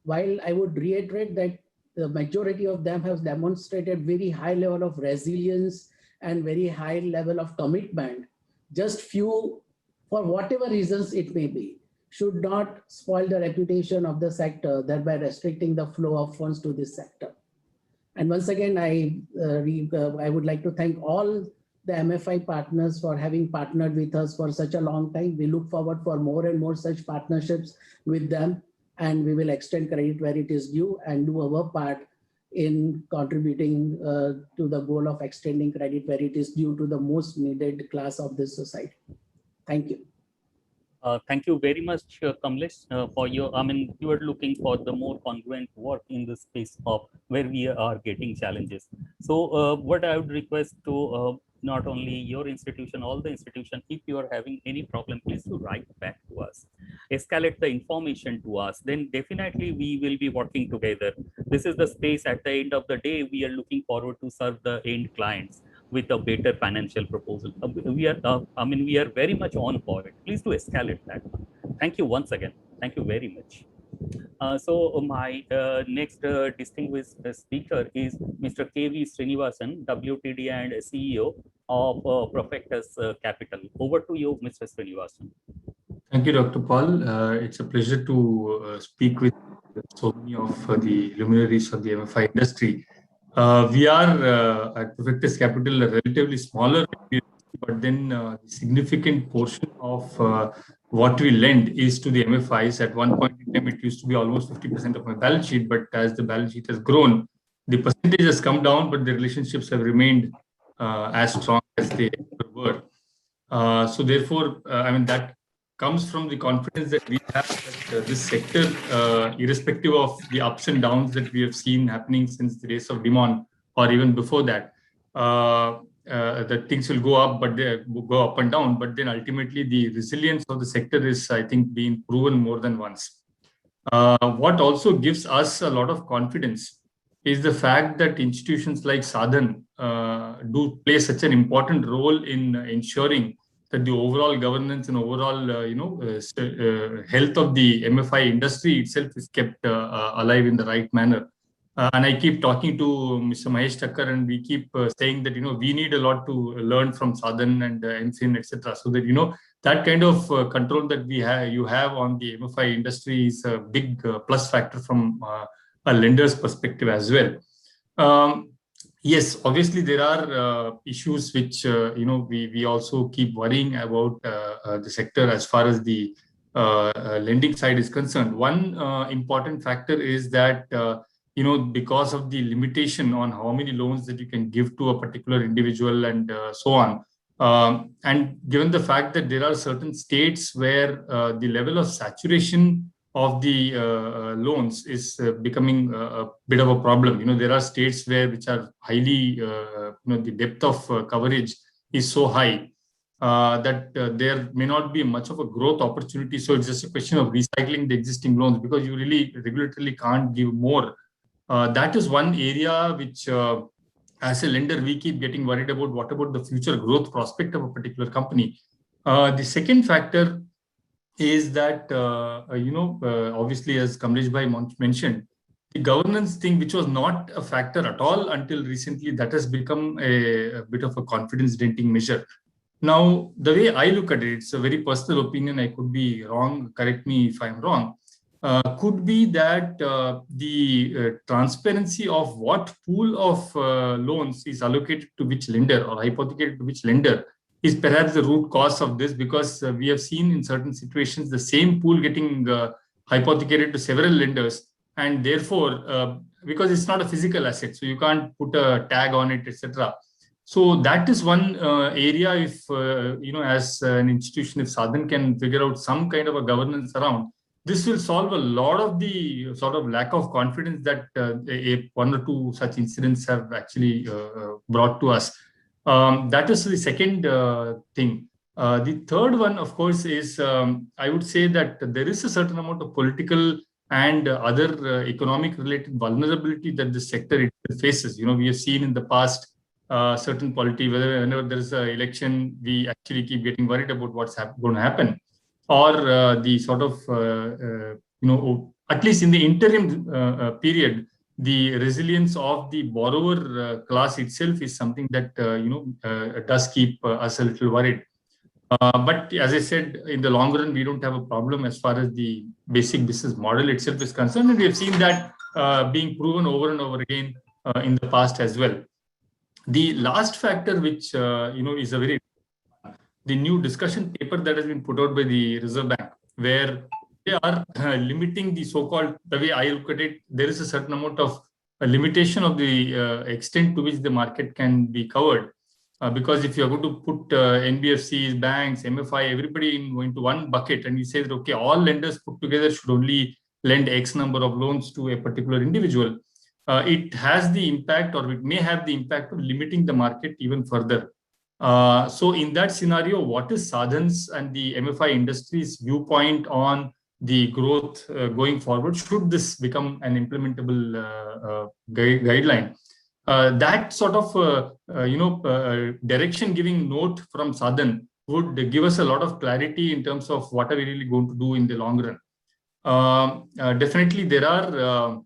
[SPEAKER 7] While I would reiterate that the majority of them have demonstrated very high level of resilience and very high level of commitment, just few, for whatever reasons it may be, should not spoil the reputation of the sector, thereby restricting the flow of funds to this sector. And once again, I would like to thank all the MFI partners for having partnered with us for such a long time. We look forward for more and more such partnerships with them, and we will extend credit where it is due and do our part in contributing to the goal of extending credit where it is due to the most needed class of this society. Thank you.
[SPEAKER 1] Thank you very much, Kamlesh, for your, you are looking for the more congruent work in the space of where we are getting challenges. So what I would request to not only your institution, all the institution, if you are having any problem, please do write back to us, escalate the information to us, then definitely we will be working together. This is the space at the end of the day, we are looking forward to serve the end clients with a better financial proposal. We are very much on for it. Please do escalate that. Thank you once again. Thank you very much. So my next distinguished speaker is Mr. K.V. Srinivasan, WTD and CEO of Profectus Capital. Over to you, Mr. Srinivasan.
[SPEAKER 9] Thank you, Dr. Paul. It's a pleasure to speak with so many of the luminaries of the MFI industry. We are at Profectus Capital a relatively smaller, but then a significant portion of what we lend is to the MFIs. At one point in time, it used to be almost 50% of my balance sheet, but as the balance sheet has grown, the percentage has come down, but the relationships have remained as strong as they ever were. So therefore, I mean, that comes from the confidence that we have that this sector, irrespective of the ups and downs that we have seen happening since the days of Demon or even before that, that things will go up, but they go up and down. But then ultimately, the resilience of the sector is, I think, being proven more than once. What also gives us a lot of confidence is the fact that institutions like Sadhan do play such an important role in ensuring that the overall governance and overall, health of the MFI industry itself is kept alive in the right manner. And I keep talking to Mr. Mahesh Thakkar, and we keep saying that, we need a lot to learn from Sadhan and MFIN, etc. So that, that kind of control that you have on the MFI industry is a big plus factor from a lender's perspective as well. Yes, obviously there are issues which we also keep worrying about the sector as far as the lending side is concerned. One important factor is that because of the limitation on how many loans that you can give to a particular individual and so on, and given the fact that there are certain states where the level of saturation of the loans is becoming a bit of a problem. There are states which are highly, the depth of coverage is so high that there may not be much of a growth opportunity. So it's just a question of recycling the existing loans, because you really regulatorily can't give more. That is one area which, as a lender, we keep getting worried about. What about the future growth prospect of a particular company? The second factor is that, obviously, as Kamlesh Bhai mentioned, the governance thing, which was not a factor at all until recently, that has become a bit of a confidence-denting measure. Now, the way I look at it, it's a very personal opinion. I could be wrong. Correct me if I'm wrong. Could be that the transparency of what pool of loans is allocated to which lender or hypothecated to which lender is perhaps the root cause of this, because we have seen in certain situations the same pool getting hypothecated to several lenders, and therefore, because it's not a physical asset, so you can't put a tag on it, etc. So that is one area. If as an institution, if Sadhan can figure out some kind of a governance around, this will solve a lot of the sort of lack of confidence that one or two such incidents have actually brought to us. That is the second thing. The third one, of course, is I would say that there is a certain amount of political and other economic related vulnerability that the sector faces. We have seen in the past certain polity, whenever there is an election, we actually keep getting worried about what's going to happen. Or the sort of, at least in the interim period, the resilience of the borrower class itself is something that, does keep us a little worried. But as I said, in the long run, we don't have a problem as far as the basic business model itself is concerned. And we have seen that being proven over and over again in the past as well. The last factor, which, is a very the new discussion paper that has been put out by the Reserve Bank, where they are limiting the so-called, the way I look at it, there is a certain amount of a limitation of the extent to which the market can be covered. Because if you're going to put NBFCs, banks, MFI, everybody into one bucket, and you say that, okay, all lenders put together should only lend X number of loans to a particular individual, it has the impact, or it may have the impact of limiting the market even further. So in that scenario, what is Sadhan's and the MFI industry's viewpoint on the growth going forward? Should this become an implementable guideline? That sort of direction giving note from Sadhan would give us a lot of clarity in terms of what are we really going to do in the long run. Definitely there are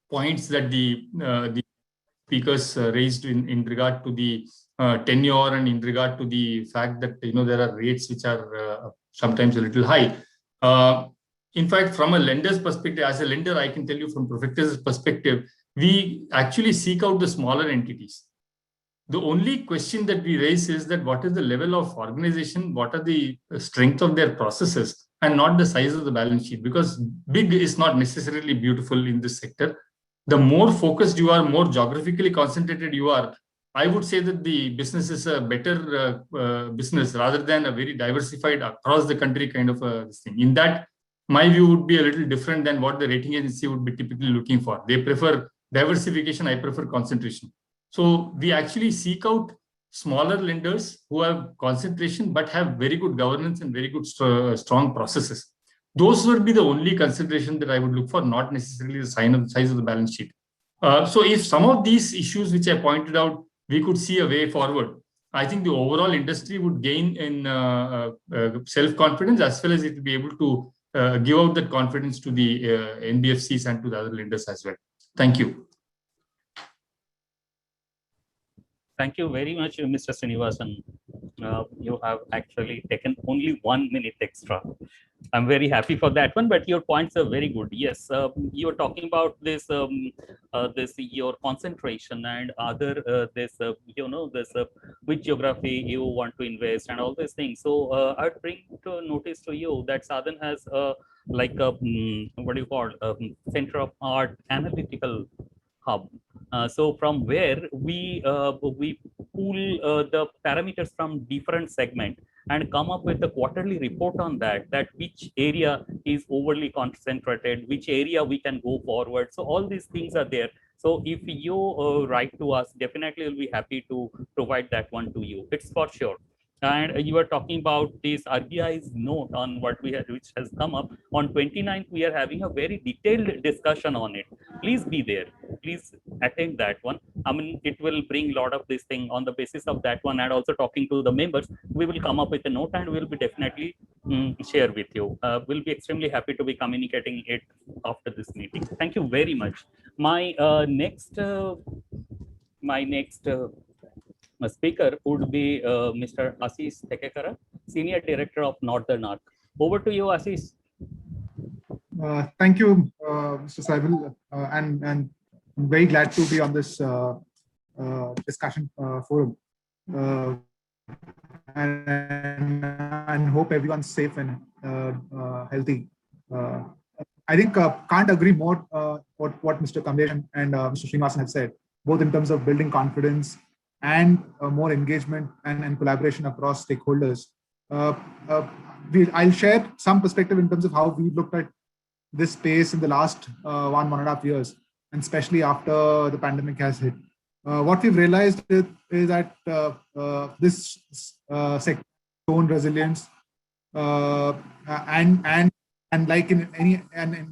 [SPEAKER 9] points that the speakers raised in regard to the tenure and in regard to the fact that there are rates which are sometimes a little high. In fact, from a lender's perspective, as a lender, I can tell you from Profectus' perspective, we actually seek out the smaller entities. The only question that we raise is that what is the level of organization, what are the strength of their processes, and not the size of the balance sheet, because big is not necessarily beautiful in this sector. The more focused you are, more geographically concentrated you are, I would say that the business is a better business rather than a very diversified across the country kind of this thing. In that, my view would be a little different than what the rating agency would be typically looking for. They prefer diversification, I prefer concentration. So we actually seek out smaller lenders who have concentration but have very good governance and very good strong processes. Those would be the only consideration that I would look for, not necessarily the size of the balance sheet. So if some of these issues which I pointed out, we could see a way forward, I think the overall industry would gain in self-confidence, as well as it will be able to give out that confidence to the NBFCs and to the other lenders as well. Thank you.
[SPEAKER 1] Thank you very much, Mr. Srinivasan. You have actually taken only 1 minute extra. I'm very happy for that one, but your points are very good. Yes, you're talking about this, your concentration and other which geography you want to invest and all these things. So I'd bring to notice to you that Sadhan has what do you call Center of Art Analytical Hub. So from where we pull the parameters from different segments and come up with a quarterly report on that which area is overly concentrated, which area we can go forward. So all these things are there. So if you write to us, definitely we'll be happy to provide that one to you. It's for sure. And you were talking about this RBI's note on what we had, which has come up on 29th. We are having a very detailed discussion on it. Please be there. Please attend that one. I mean, it will bring a lot of this thing on the basis of that one, and also talking to the members. We will come up with a note and we'll be definitely share with you. We'll be extremely happy to be communicating it after this meeting. Thank you very much. My next speaker would be Mr. Ashish Tekekara, Senior Director of Northern Arc. Over to you, Ashish.
[SPEAKER 8] Thank you, Mr. Saibal, and I'm very glad to be on this discussion forum. And hope everyone's safe and healthy. I think can't agree more what Mr. Kamlesh and Mr. Srinivasan have said, both in terms of building confidence and more engagement and collaboration across stakeholders. I'll share some perspective in terms of how we looked at this space in the last 1.5 years, and especially after the pandemic has hit. What we've realized is that this sector shown resilience, and like in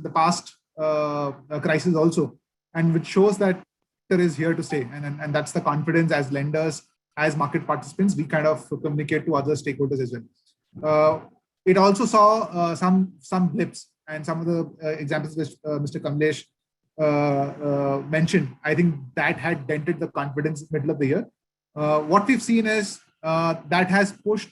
[SPEAKER 8] the past crisis also, and which shows that is here to stay, and that's the confidence as lenders, as market participants, we kind of communicate to other stakeholders as well. It also saw some blips, and some of the examples which Mr. Kamlesh mentioned. I think that had dented the confidence in the middle of the year. What we've seen is that has pushed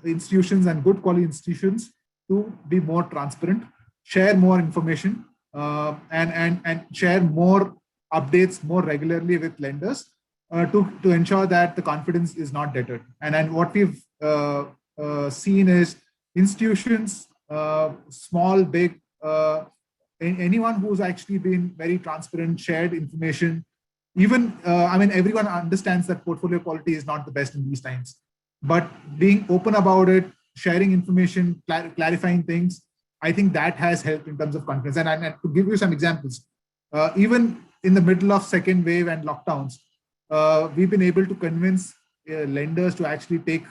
[SPEAKER 8] institutions and good quality institutions to be more transparent, share more information, and share more updates more regularly with lenders to ensure that the confidence is not deterred. And what we've seen is institutions, small, big, anyone who's actually been very transparent, shared information. Even, everyone understands that portfolio quality is not the best in these times, but being open about it, sharing information, clarifying things, I think that has helped in terms of confidence. And to give you some examples, even in the middle of second wave and lockdowns, we've been able to convince lenders to actually take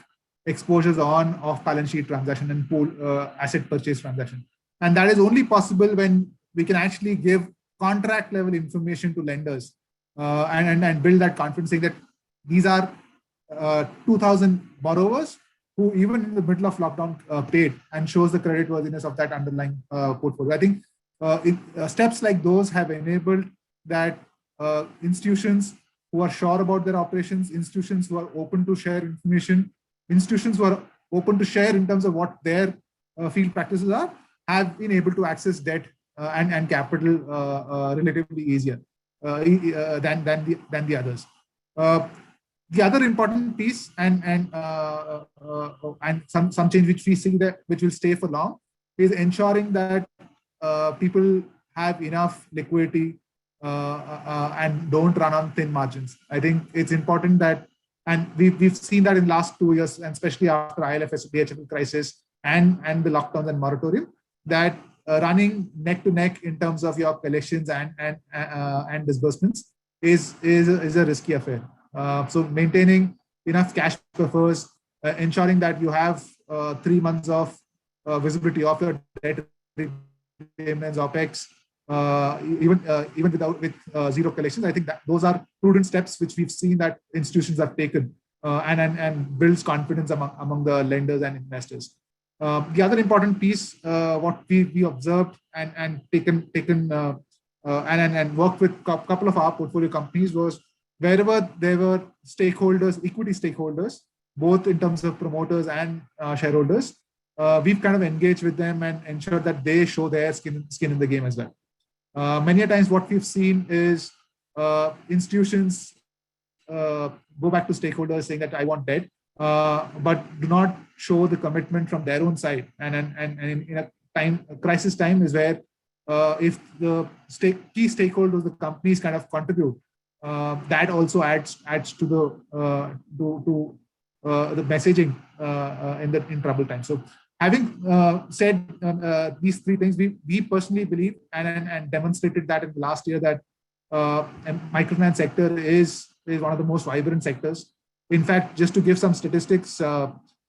[SPEAKER 8] exposures on off-balance sheet transaction and pool asset purchase transaction. And that is only possible when we can actually give contract level information to lenders and build that confidence, saying that these are 2,000 borrowers who even in the middle of lockdown paid, and shows the creditworthiness of that underlying portfolio. I think steps like those have enabled that institutions who are sure about their operations, institutions who are open to share information, institutions who are open to share in terms of what their field practices are, have been able to access debt and capital relatively easier than the others. The other important piece and some change which we see that which will stay for long is ensuring that people have enough liquidity and don't run on thin margins. I think it's important that, and we've seen that in the last 2 years, and especially after ILFS, DHFL crisis and the lockdowns and moratorium, that running neck to neck in terms of your collections and disbursements is a risky affair. So maintaining enough cash buffers, ensuring that you have 3 months of visibility of your debt payments, OPEX, even with zero collections. I think that those are prudent steps which we've seen that institutions have taken and builds confidence among the lenders and investors. The other important piece, what we observed and taken and worked with a couple of our portfolio companies, was wherever there were stakeholders, equity stakeholders, both in terms of promoters and shareholders, we've kind of engaged with them and ensured that they show their skin in the game as well. Many a times what we've seen is institutions go back to stakeholders saying that I want debt, but do not show the commitment from their own side. And in a crisis time is where if the key stakeholders, the companies kind of contribute, that also adds to the messaging in trouble times. So having said these 3 things, we personally believe and demonstrated that in the last year that microfinance sector is one of the most vibrant sectors. In fact, just to give some statistics,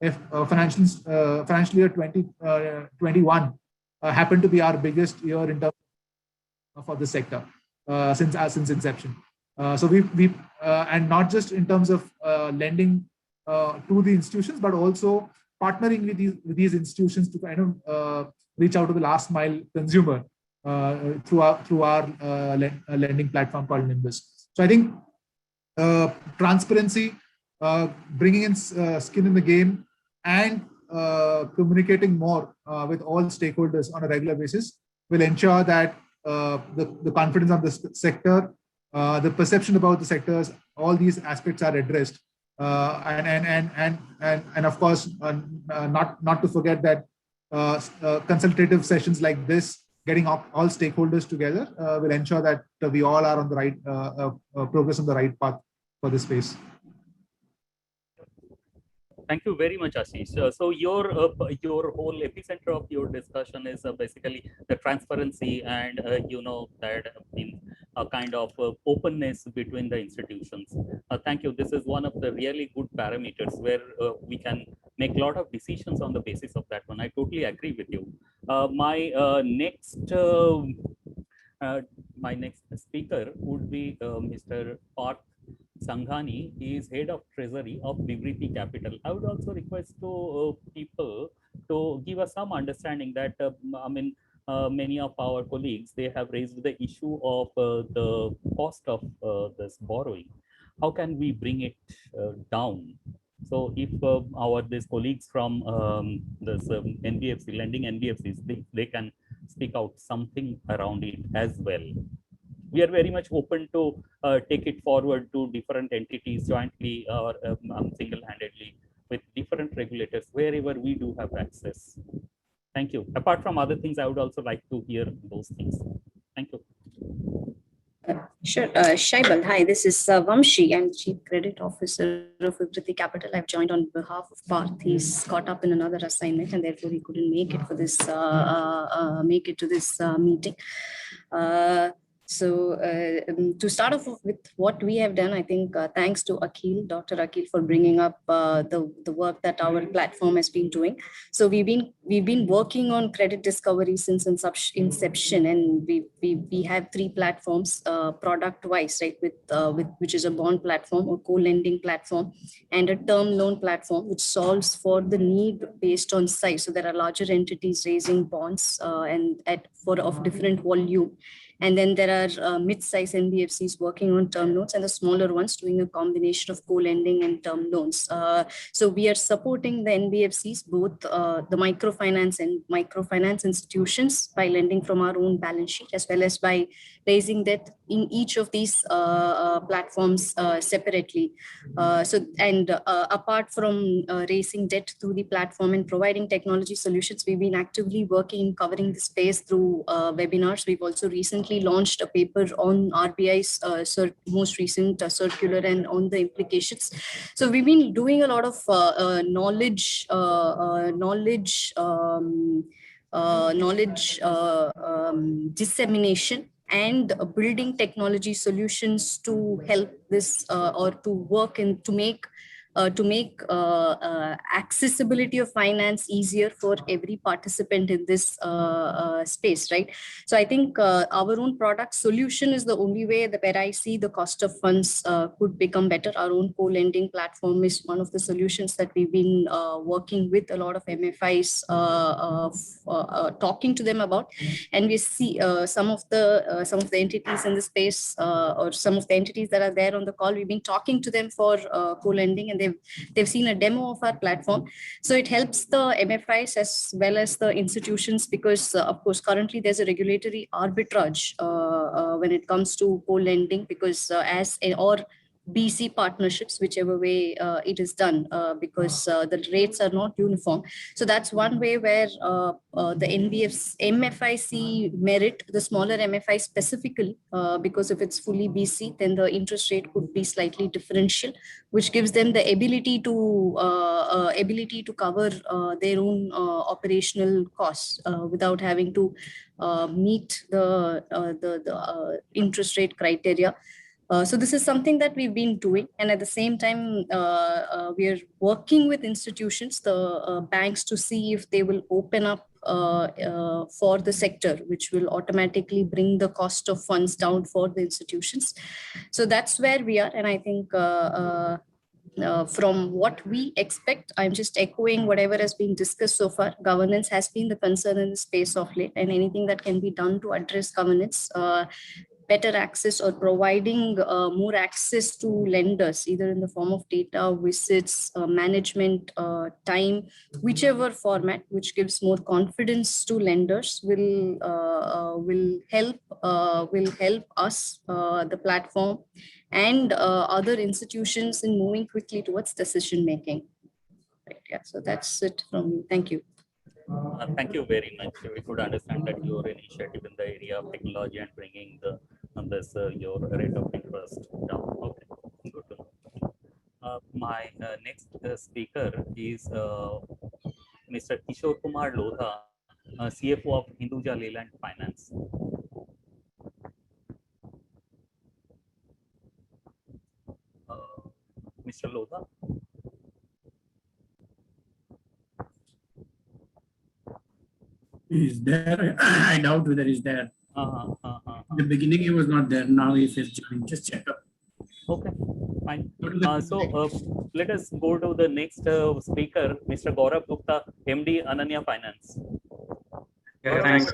[SPEAKER 8] if financial year 2021 happened to be our biggest year in terms for the sector since inception. So we and not just in terms of lending to the institutions, but also partnering with these institutions to kind of reach out to the last mile consumer through our lending platform called Nimbus. So I think transparency, bringing in skin in the game, and communicating more with all stakeholders on a regular basis will ensure that the confidence of the sector, the perception about the sectors, all these aspects are addressed. And of course, not to forget that consultative sessions like this, getting all stakeholders together, will ensure that we all are on the right progress on the right path for this space.
[SPEAKER 1] Thank you very much, Ashish. So your whole epicenter of your discussion is basically the transparency and that means a kind of openness between the institutions. Thank you. This is one of the really good parameters where we can make a lot of decisions on the basis of that one. I totally agree with you. My next speaker would be Mr. Parth Sanghani. He is head of treasury of Vivriti Capital. I would also request to people to give us some understanding that many of our colleagues, they have raised the issue of the cost of this borrowing. How can we bring it down? So if these colleagues from this NBFC, lending NBFCs, they can speak out something around it as well. We are very much open to take it forward to different entities jointly or single-handedly with different regulators wherever we do have access. Thank you. Apart from other things, I would also like to hear those things. Thank you.
[SPEAKER 10] Sure. Shaibal, hi, this is Vamshi. I'm Chief Credit Officer of Vivriti Capital. I've joined on behalf of Parth. He's caught up in another assignment and therefore he couldn't make it for this to this meeting. So to start off with what we have done, I think thanks to Dr. Akhil for bringing up the work that our platform has been doing. So we've been working on credit discovery since inception, and we have 3 platforms product wise, right? With which is a bond platform or co-lending platform and a term loan platform, which solves for the need based on size. So there are larger entities raising bonds of different volume. And then there are mid-size NBFCs working on term loans and the smaller ones doing a combination of co-lending and term loans. So we are supporting the NBFCs, both the microfinance institutions by lending from our own balance sheet, as well as by raising debt in each of these platforms separately. Apart from raising debt through the platform and providing technology solutions, we've been actively working in covering the space through webinars. We've also recently recently launched a paper on RBI's most recent circular and on the implications. So we've been doing a lot of knowledge dissemination and building technology solutions to help this or to work and to make accessibility of finance easier for every participant in this space, right? So I think our own product solution is the only way that where I see the cost of funds could become better. Our own co-lending platform is one of the solutions that we've been working with a lot of MFIs, talking to them about, and we see some of the entities in the space or some of the entities that are there on the call. We've been talking to them for co-lending, and they've seen a demo of our platform. So it helps the MFIs as well as the institutions, because of course currently there's a regulatory arbitrage when it comes to co-lending, because or BC partnerships, whichever way it is done, because the rates are not uniform. So that's one way where the NBF's MFI see merit, the smaller MFI specifically, because if it's fully BC, then the interest rate could be slightly differential, which gives them the ability to cover their own operational costs without having to meet the interest rate criteria. So this is something that we've been doing, and at the same time, we are working with institutions, the banks, to see if they will open up for the sector, which will automatically bring the cost of funds down for the institutions. So that's where we are, and I think from what we expect, I'm just echoing whatever has been discussed so far. Governance has been the concern in the space of late, and anything that can be done to address governance, better access or providing more access to lenders, either in the form of data, visits, management, time, whichever format, which gives more confidence to lenders, will help us, the platform, and other institutions in moving quickly towards decision making. Right, yeah, so that's it from me. Thank you.
[SPEAKER 1] Thank you very much. We could understand that your initiative in the area of technology and bringing your rate of interest down. Okay, good to know. My next speaker is Mr. Kishore Kumar Lodha, CFO of Hinduja Leyland Finance. Mr. Lodha.
[SPEAKER 3] Is there? I doubt whether he's there. In the beginning, he was not there. Now he says join. Just check up.
[SPEAKER 1] Okay, fine. So let us go to the next speaker, Mr. Gaurav Gupta, MD Ananya Finance.
[SPEAKER 11] Yeah, thanks.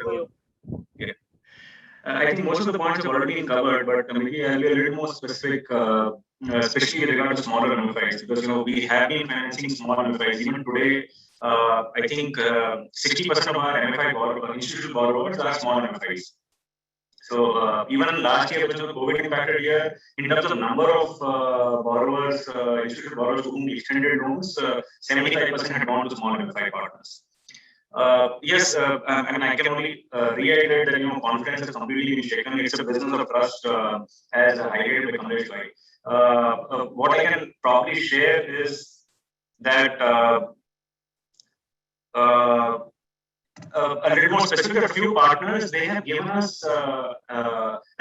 [SPEAKER 11] Yeah. I think most of the points have already been covered, but maybe I'll be a little more specific, especially in regard to smaller MFIs, because we have been financing small MFIs. Even today, I think 60% of our MFI institutional borrowers are small MFIs. So even last year, which was a COVID impacted year, in terms of number of borrowers, institutional borrowers to whom we extended loans, 75% had gone to small MFI partners. Yes, I mean, I can only reiterate that confidence has completely been shaken. It's a business of trust, as highlighted by Kamlesh Bhai. What I can probably share is that a little more specific, a few partners, they have given us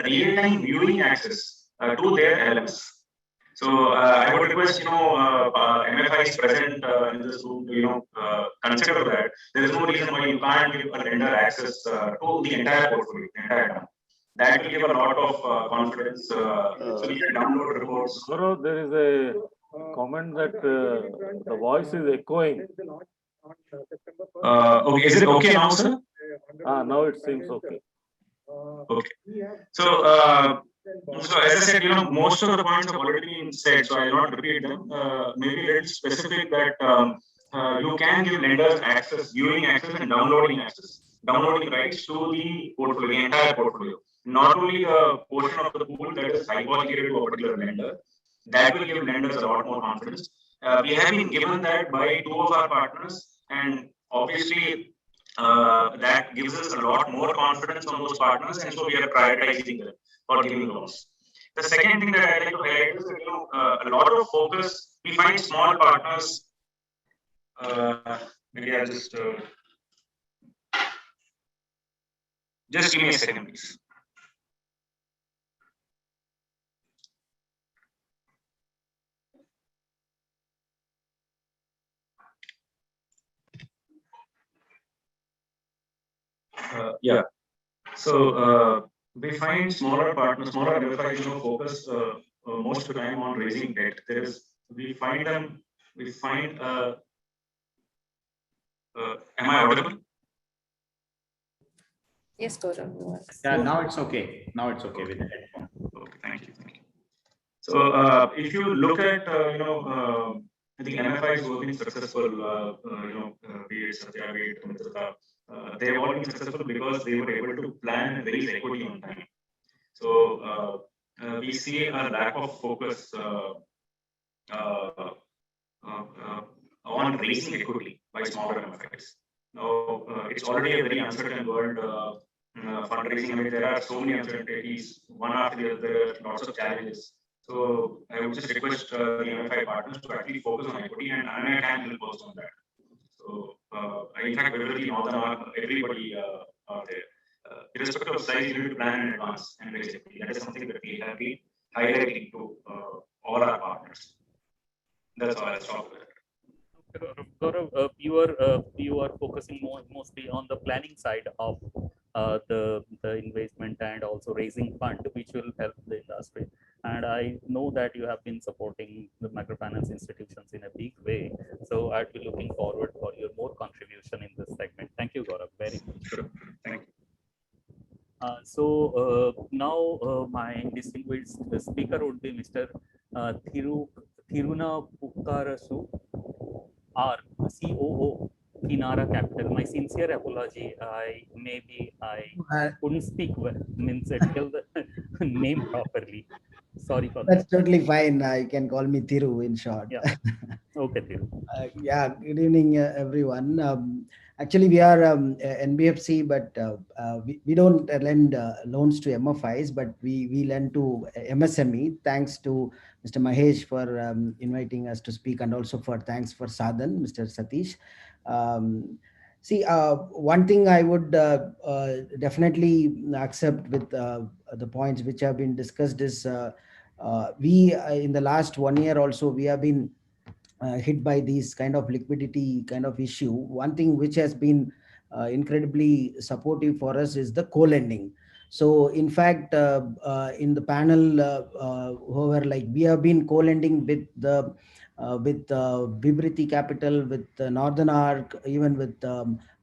[SPEAKER 11] real-time viewing access to their LMs. So I would request, MFIs present in this room to, consider that. There is no reason why you can't give a lender access to the entire portfolio, the entire term. That will give a lot of confidence. So you can download reports.
[SPEAKER 2] Gaurav, there is a comment that the voice is echoing.
[SPEAKER 11] Okay, is it okay now, sir?
[SPEAKER 2] Now it seems okay.
[SPEAKER 11] Okay. So, so as I said, most of the points have already been said, so I will not repeat them. Maybe a little specific that you can give lenders access, viewing access and downloading rights to the portfolio, the entire portfolio. Not only a portion of the pool that is hypothecated to a particular lender, that will give lenders a lot more confidence. We have been given that by two of our partners, and obviously that gives us a lot more confidence on those partners, and so we are prioritizing them for giving loans. The second thing that I'd like to highlight is that, a lot of focus, we find small partners, maybe I'll just give me a second, please. Yeah. So we find smaller partners, smaller MFIs, focus most of the time on raising debt. We find. Am I audible?
[SPEAKER 10] Yes, Gaurav.
[SPEAKER 6] Yeah, now it's okay. Now it's okay with the headphone.
[SPEAKER 11] Okay, thank you. So if you look at, I think MFIs who have been successful, be it Satya, be it Mitrata, they have all been successful because they were able to plan and raise equity on time. So we see a lack of focus on raising equity by smaller MFIs. Now, it's already a very uncertain world. Fundraising, I mean, there are so many uncertainties, one after the other, there are lots of challenges. So I would just request the MFI partners to actually focus on equity, and I can help also on that. So in fact, everybody are there. Irrespective of size, you need to plan in advance and raise equity. That is something that we have been highlighting to all our partners. That's all I'll stop with.
[SPEAKER 1] Gaurav, you are focusing mostly on the planning side of the investment and also raising fund, which will help the industry. And I know that you have been supporting the microfinance institutions in a big way. So I'd be looking forward for your more contribution in this segment. Thank you, Gaurav, very much.
[SPEAKER 11] Thank you.
[SPEAKER 1] Now my distinguished speaker would be Mr. Thiruna Pukkarasu, R, COO, Kinara Capital. My sincere apology. I couldn't speak well, means tell the name properly. Sorry for that.
[SPEAKER 12] That's totally fine. You can call me Thiru in short.
[SPEAKER 1] Yeah. Okay, Thiru.
[SPEAKER 12] Yeah. Good evening, everyone. Actually, we are NBFC, but we don't lend loans to MFIs, but we lend to MSME. Thanks to Mr. Mahesh for inviting us to speak, and also thanks for Sadhan, Mr. Satish. See, one thing I would definitely accept with the points which have been discussed is we in the last 1 year also we have been hit by these kind of liquidity kind of issue. One thing which has been incredibly supportive for us is the co-lending. So in fact, in the panel, whoever, like, we have been co-lending with the Vibhriti Capital, with Northern Arc, even with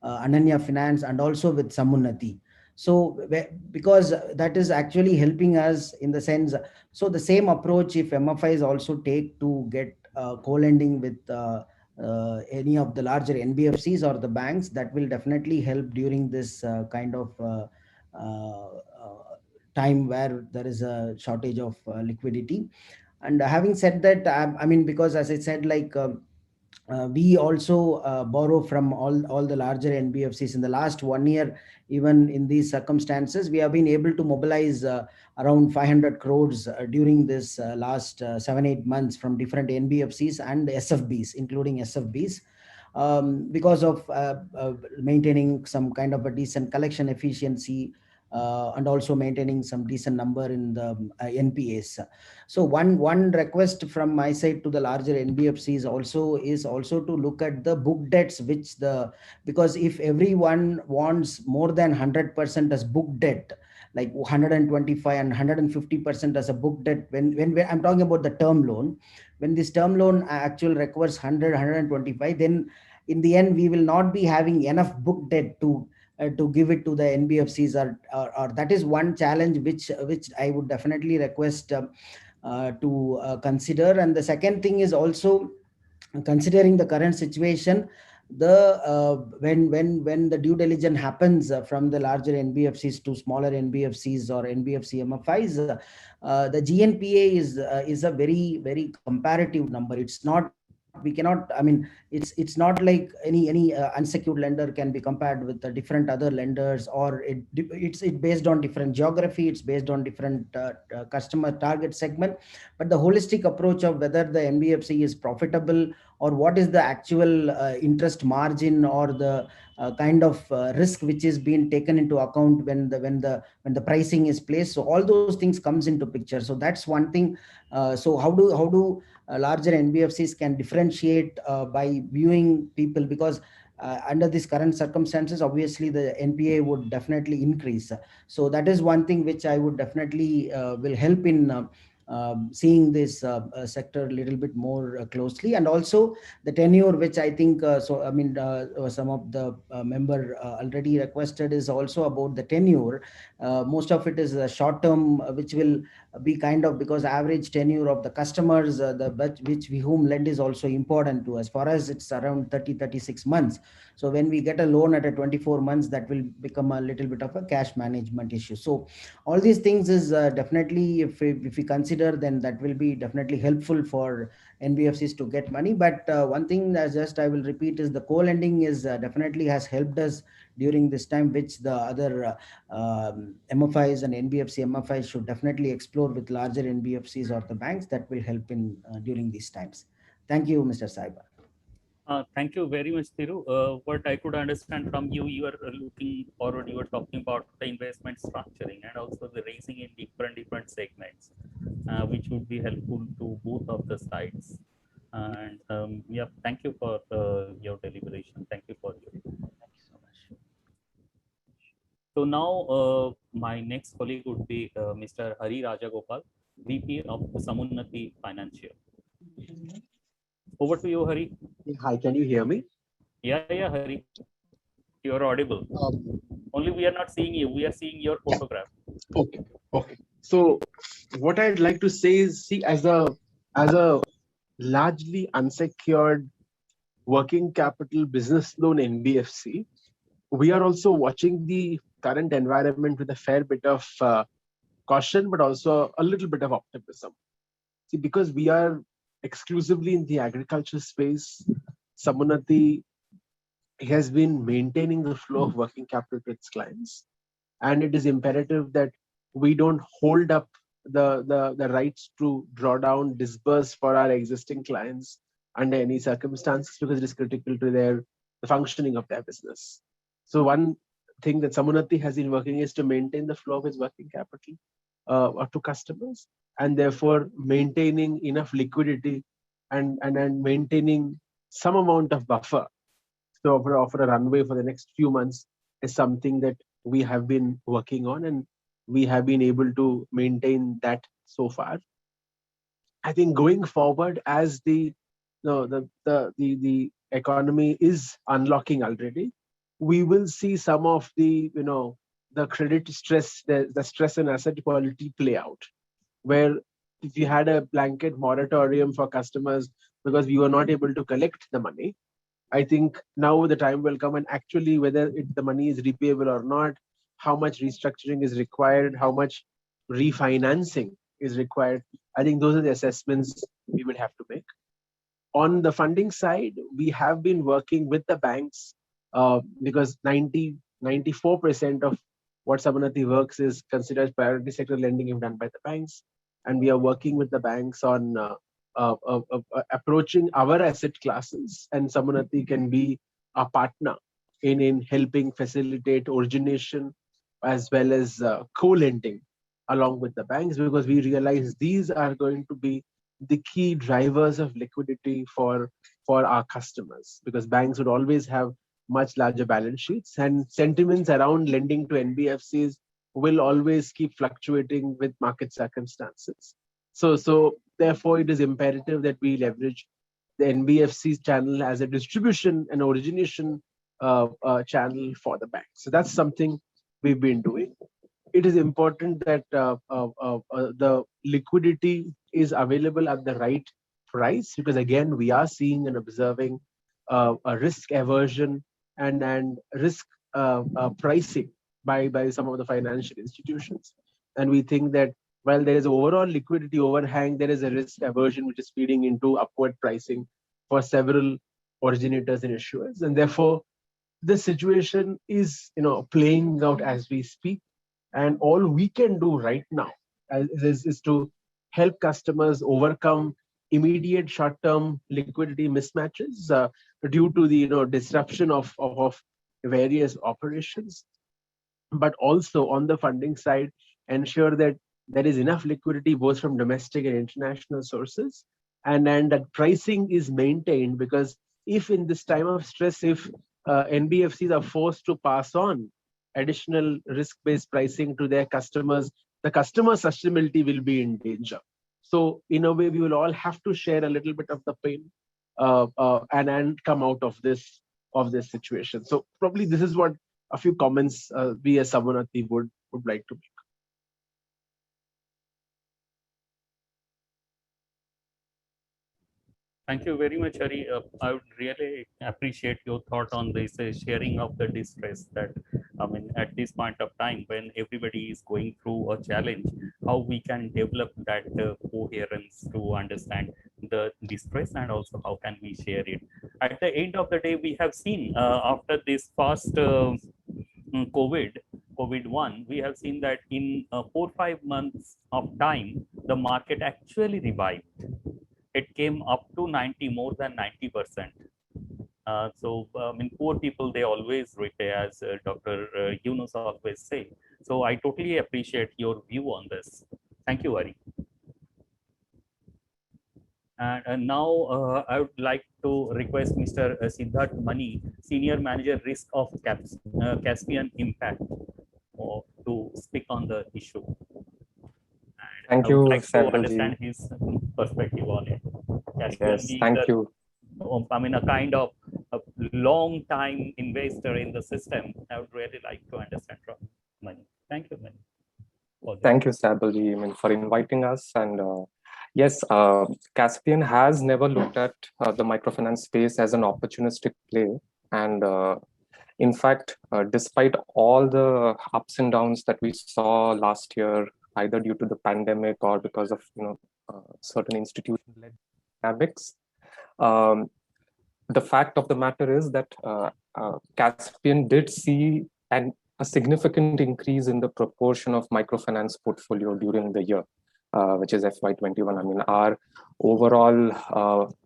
[SPEAKER 12] Ananya Finance, and also with Samunnati. So because that is actually helping us in the sense, so the same approach if MFIs also take to get co-lending with any of the larger NBFCs or the banks, that will definitely help during this kind of time where there is a shortage of liquidity. And having said that, I mean, because as I said, like we also borrow from all the larger NBFCs. In the last 1 year, even in these circumstances, we have been able to mobilize around 500 crores during this last 7-8 months from different NBFCs and SFBs, including SFBs, because of maintaining some kind of a decent collection efficiency, and also maintaining some decent number in the NPAs. So one request from my side to the larger NBFCs is also to look at the book debts, because if everyone wants more than 100% as book debt, like 125 and 150% as a book debt, when I'm talking about the term loan, when this term loan actually requires 100, 125, then in the end we will not be having enough book debt to give it to the NBFCs, or that is one challenge which I would definitely request to consider. And the second thing is also considering the current situation, when the due diligence happens from the larger NBFCs to smaller NBFCs or NBFC MFIs, the GNPA is a very, very comparative number. It's not we cannot, I mean, it's not like any unsecured lender can be compared with the different other lenders, or it's based on different geography, it's based on different customer target segment. But the holistic approach of whether the NBFC is profitable, or what is the actual interest margin, or the kind of risk which is being taken into account when the pricing is placed, so all those things comes into picture. So that's one thing. So how do larger NBFCs can differentiate by viewing people, because under these current circumstances, obviously the NPA would definitely increase. So that is one thing which I would definitely will help in seeing this sector a little bit more closely. And also the tenure, which I think, some of the member already requested, is also about the tenure. Most of it is short term, which will be kind of, because average tenure of the customers, which we whom lend is also important to us. For us, it's around 36 months. So when we get a loan at a 24 months, that will become a little bit of a cash management issue. So all these things is definitely, if we consider, then that will be definitely helpful for NBFCs to get money. But one thing that I will repeat is the co-lending is definitely has helped us during this time, which the other MFIs and NBFC MFIs should definitely explore with larger NBFCs or the banks. That will help in during these times. Thank you, Mr. Saiba.
[SPEAKER 1] Thank you very much, Thiru. What I could understand from you, you are looking forward, you were talking about the investment structuring and also the raising in different segments, which would be helpful to both of the sides. And yeah, thank you for your deliberation. Thank you for your. Thank you so much. So now my next colleague would be Mr. Hari Rajagopal, VP of Samunnati Financial. Over to you, Hari.
[SPEAKER 13] Hi, can you hear me?
[SPEAKER 1] Yeah, Hari. You are audible. Only we are not seeing you. We are seeing your photograph.
[SPEAKER 13] Okay. So what I'd like to say is, see, as a largely unsecured working capital business loan NBFC, we are also watching the current environment with a fair bit of caution, but also a little bit of optimism. See, because we are exclusively in the agriculture space, Samunnati has been maintaining the flow of working capital to its clients. And it is imperative that we don't hold up the rights to draw down, disburse for our existing clients under any circumstances, because it is critical to the functioning of their business. So one thing that Samunnati has been working is to maintain the flow of its working capital to customers, and therefore maintaining enough liquidity and maintaining some amount of buffer to offer a runway for the next few months is something that we have been working on, and we have been able to maintain that so far. I think going forward, as the economy is unlocking already, we will see some of the credit stress, the stress and asset quality play out, where if you had a blanket moratorium for customers because we were not able to collect the money, I think now the time will come, and actually whether the money is repayable or not, how much restructuring is required, how much refinancing is required, I think those are the assessments we will have to make. On the funding side, we have been working with the banks because 94% of what Samunnati works is considered priority sector lending if done by the banks. And we are working with the banks on approaching our asset classes, and Samunnati can be a partner in helping facilitate origination as well as co-lending along with the banks, because we realize these are going to be the key drivers of liquidity for our customers, because banks would always have much larger balance sheets, and sentiments around lending to NBFCs will always keep fluctuating with market circumstances. So therefore, it is imperative that we leverage the NBFC's channel as a distribution and origination channel for the bank. So that's something we've been doing. It is important that the liquidity is available at the right price, because again, we are seeing and observing a risk aversion and risk pricing by some of the financial institutions. And we think that while there is overall liquidity overhang, there is a risk aversion which is feeding into upward pricing for several originators and issuers. And therefore, the situation is playing out as we speak. And all we can do right now is to help customers overcome immediate short-term liquidity mismatches due to the disruption of various operations, but also on the funding side, ensure that there is enough liquidity both from domestic and international sources, and that pricing is maintained, because if in this time of stress, if NBFCs are forced to pass on additional risk-based pricing to their customers, the customer sustainability will be in danger. So in a way, we will all have to share a little bit of the pain and come out of this situation. So probably this is what a few comments we as Savanati would like to make.
[SPEAKER 1] Thank you very much, Hari. I would really appreciate your thought on this sharing of the distress that, at this point of time when everybody is going through a challenge, how we can develop that coherence to understand the distress, and also how can we share it. At the end of the day, we have seen after this first COVID-1, we have seen that in 4-5 months of time, the market actually revived. It came up to more than 90%. Poor people, they always repay, as Dr. Yunus always say. So I totally appreciate your view on this. Thank you, Hari. And now I would like to request Mr. Siddharth Mani, Senior Manager Risk of Caspian Impact, to speak on the issue.
[SPEAKER 14] Thank you,
[SPEAKER 1] like to understand
[SPEAKER 14] Saibal ji.
[SPEAKER 1] his perspective on it.
[SPEAKER 14] Yes, thank you.
[SPEAKER 1] A kind of a long time investor in the system. I would really like to understand from Mani. Thank you, Mani.
[SPEAKER 14] Thank you, Saibal ji, for inviting us. And yes, Caspian has never looked at the microfinance space as an opportunistic play. And in fact, despite all the ups and downs that we saw last year, either due to the pandemic or because of certain institution-led dynamics, the fact of the matter is that Caspian did see a significant increase in the proportion of microfinance portfolio during the year, which is FY21. Our overall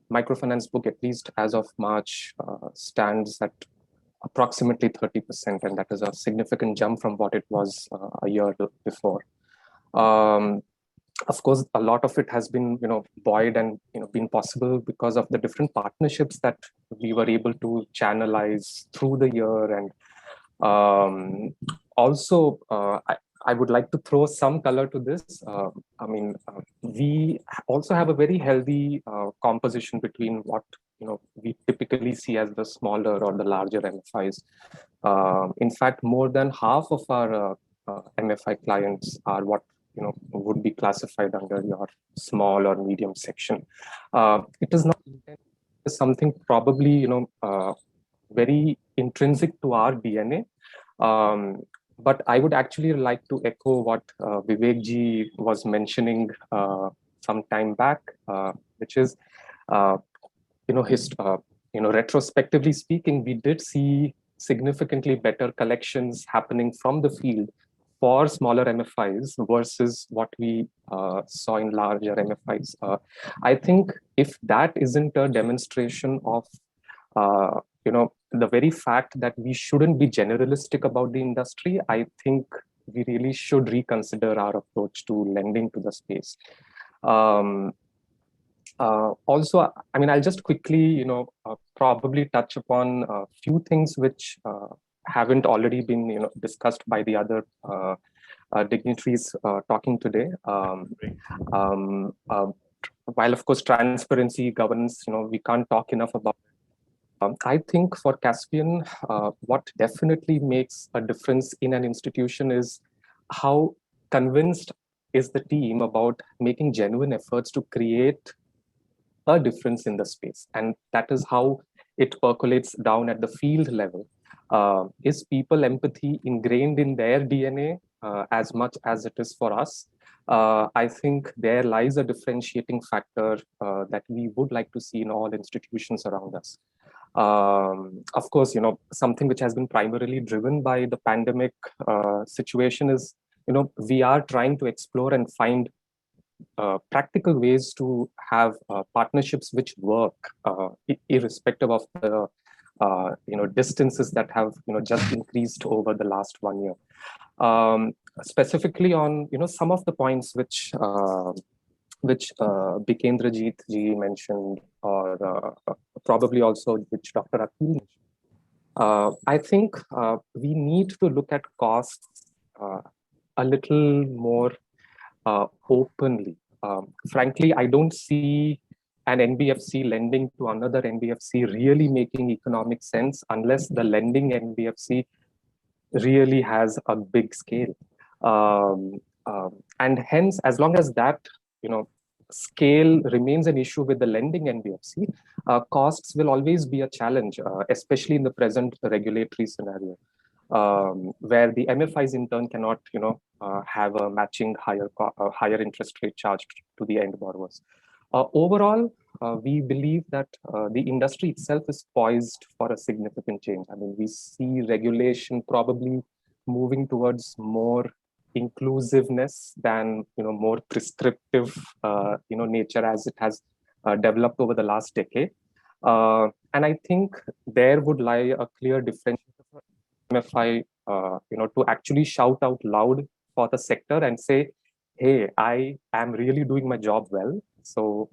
[SPEAKER 14] microfinance book, at least as of March, stands at approximately 30%, and that is a significant jump from what it was a year before. Of course, a lot of it has been, buoyed and been possible because of the different partnerships that we were able to channelize through the year. And also, I would like to throw some color to this. We also have a very healthy composition between what we typically see as the smaller or the larger MFIs. In fact, more than half of our MFI clients are what would be classified under your small or medium section. It is not something probably very intrinsic to our DNA. But I would actually like to echo what Vivek ji was mentioning some time back, which is, retrospectively speaking, we did see significantly better collections happening from the field for smaller MFIs versus what we saw in larger MFIs. I think if that isn't a demonstration of, the very fact that we shouldn't be generalistic about the industry, I think we really should reconsider our approach to lending to the space. Also, I'll just quickly, probably touch upon a few things which haven't already been, discussed by the other dignitaries talking today. While of course transparency, governance, we can't talk enough about. I think for Caspian, what definitely makes a difference in an institution is how convinced is the team about making genuine efforts to create a difference in the space. And that is how it percolates down at the field level. Is people empathy ingrained in their DNA as much as it is for us? I think there lies a differentiating factor that we would like to see in all institutions around us. Of course, something which has been primarily driven by the pandemic situation is, we are trying to explore and find practical ways to have partnerships which work irrespective of the distances that have just increased over the last 1 year. Specifically on some of the points which Bikendrajit ji mentioned, or probably also which Dr. Akhil mentioned. I think we need to look at costs a little more openly. Frankly, I don't see an NBFC lending to another NBFC really making economic sense unless the lending NBFC really has a big scale. And hence, as long as that scale remains an issue with the lending NBFC, costs will always be a challenge, especially in the present regulatory scenario, where the MFIs in turn cannot have a matching higher interest rate charged to the end borrowers. Overall, we believe that the industry itself is poised for a significant change. I mean, we see regulation probably moving towards more inclusiveness than more prescriptive nature as it has developed over the last decade. And I think there would lie a clear difference for MFI to actually shout out loud for the sector and say, hey, I am really doing my job well, so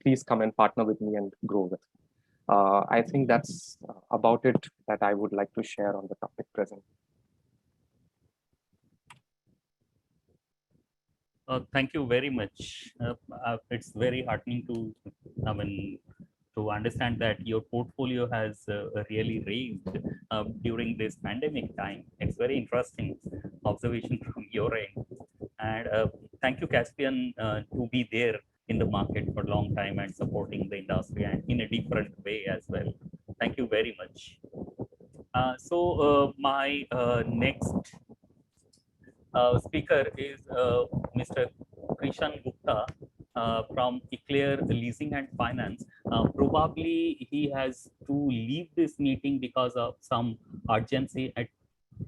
[SPEAKER 14] please come and partner with me and grow with me. I think that's about it that I would like to share on the topic present.
[SPEAKER 1] Thank you very much. It's very heartening to understand that your portfolio has really raised during this pandemic time. It's very interesting observation from your end. And thank you, Caspian, to be there in the market for a long time and supporting the industry and in a different way as well. Thank you very much. So my next speaker is Mr. Krishan Gupta from Eclair Leasing and Finance. Probably he has to leave this meeting because of some urgency at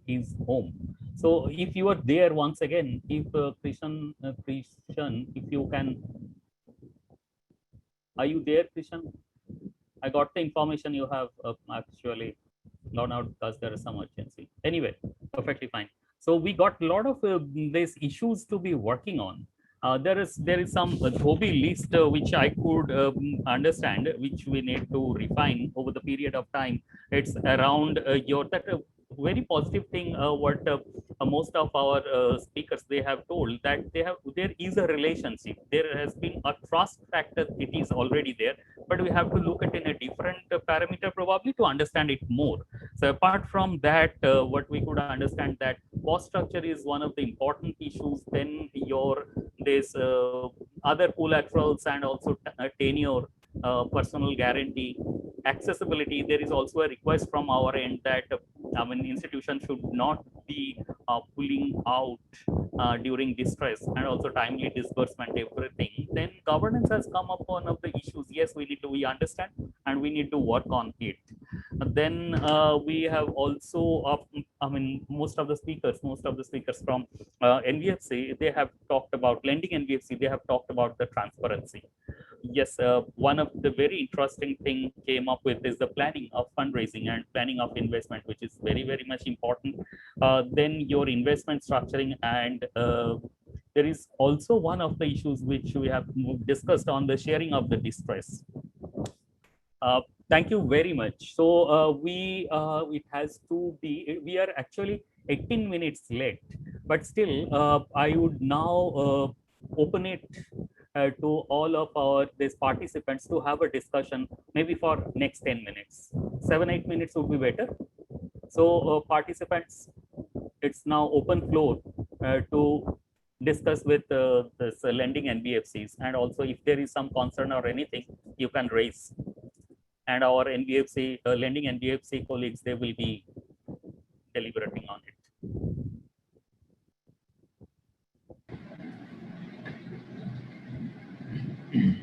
[SPEAKER 1] his home. So if you are there once again, if Krishan, if you can, are you there, Krishan? I got the information you have actually gone out because there is some urgency. Anyway, perfectly fine. So we got a lot of these issues to be working on. There is some Dhobi list which I could understand, which we need to refine over the period of time. It's around very positive thing what most of our speakers they have told, that there is a relationship, there has been a trust factor, it is already there, but we have to look at in a different parameter probably to understand it more. So apart from that, what we could understand that cost structure is one of the important issues, then this other collaterals and also tenure, personal guarantee, accessibility. There is also a request from our end that institutions should not be pulling out during distress, and also timely disbursement, everything. Then governance has come up one of the issues. Yes, we understand and we need to work on it. Then we have also, most of the speakers from NBFC, they have talked about lending NBFC, they have talked about the transparency. Yes, one of the very interesting thing came up with is the planning of fundraising and planning of investment, which is very, very much important. Then your investment structuring, and there is also one of the issues which we have discussed on the sharing of the distress. Thank you very much. So it has to be, we are actually 18 minutes late, but still I would now open it to all of these participants to have a discussion, maybe for next 10 minutes. 7-8 minutes would be better. So participants, it's now open floor to discuss with this lending NBFCs, and also if there is some concern or anything, you can raise. And our NBFC, lending NBFC colleagues, they will be deliberating on it.
[SPEAKER 15] Good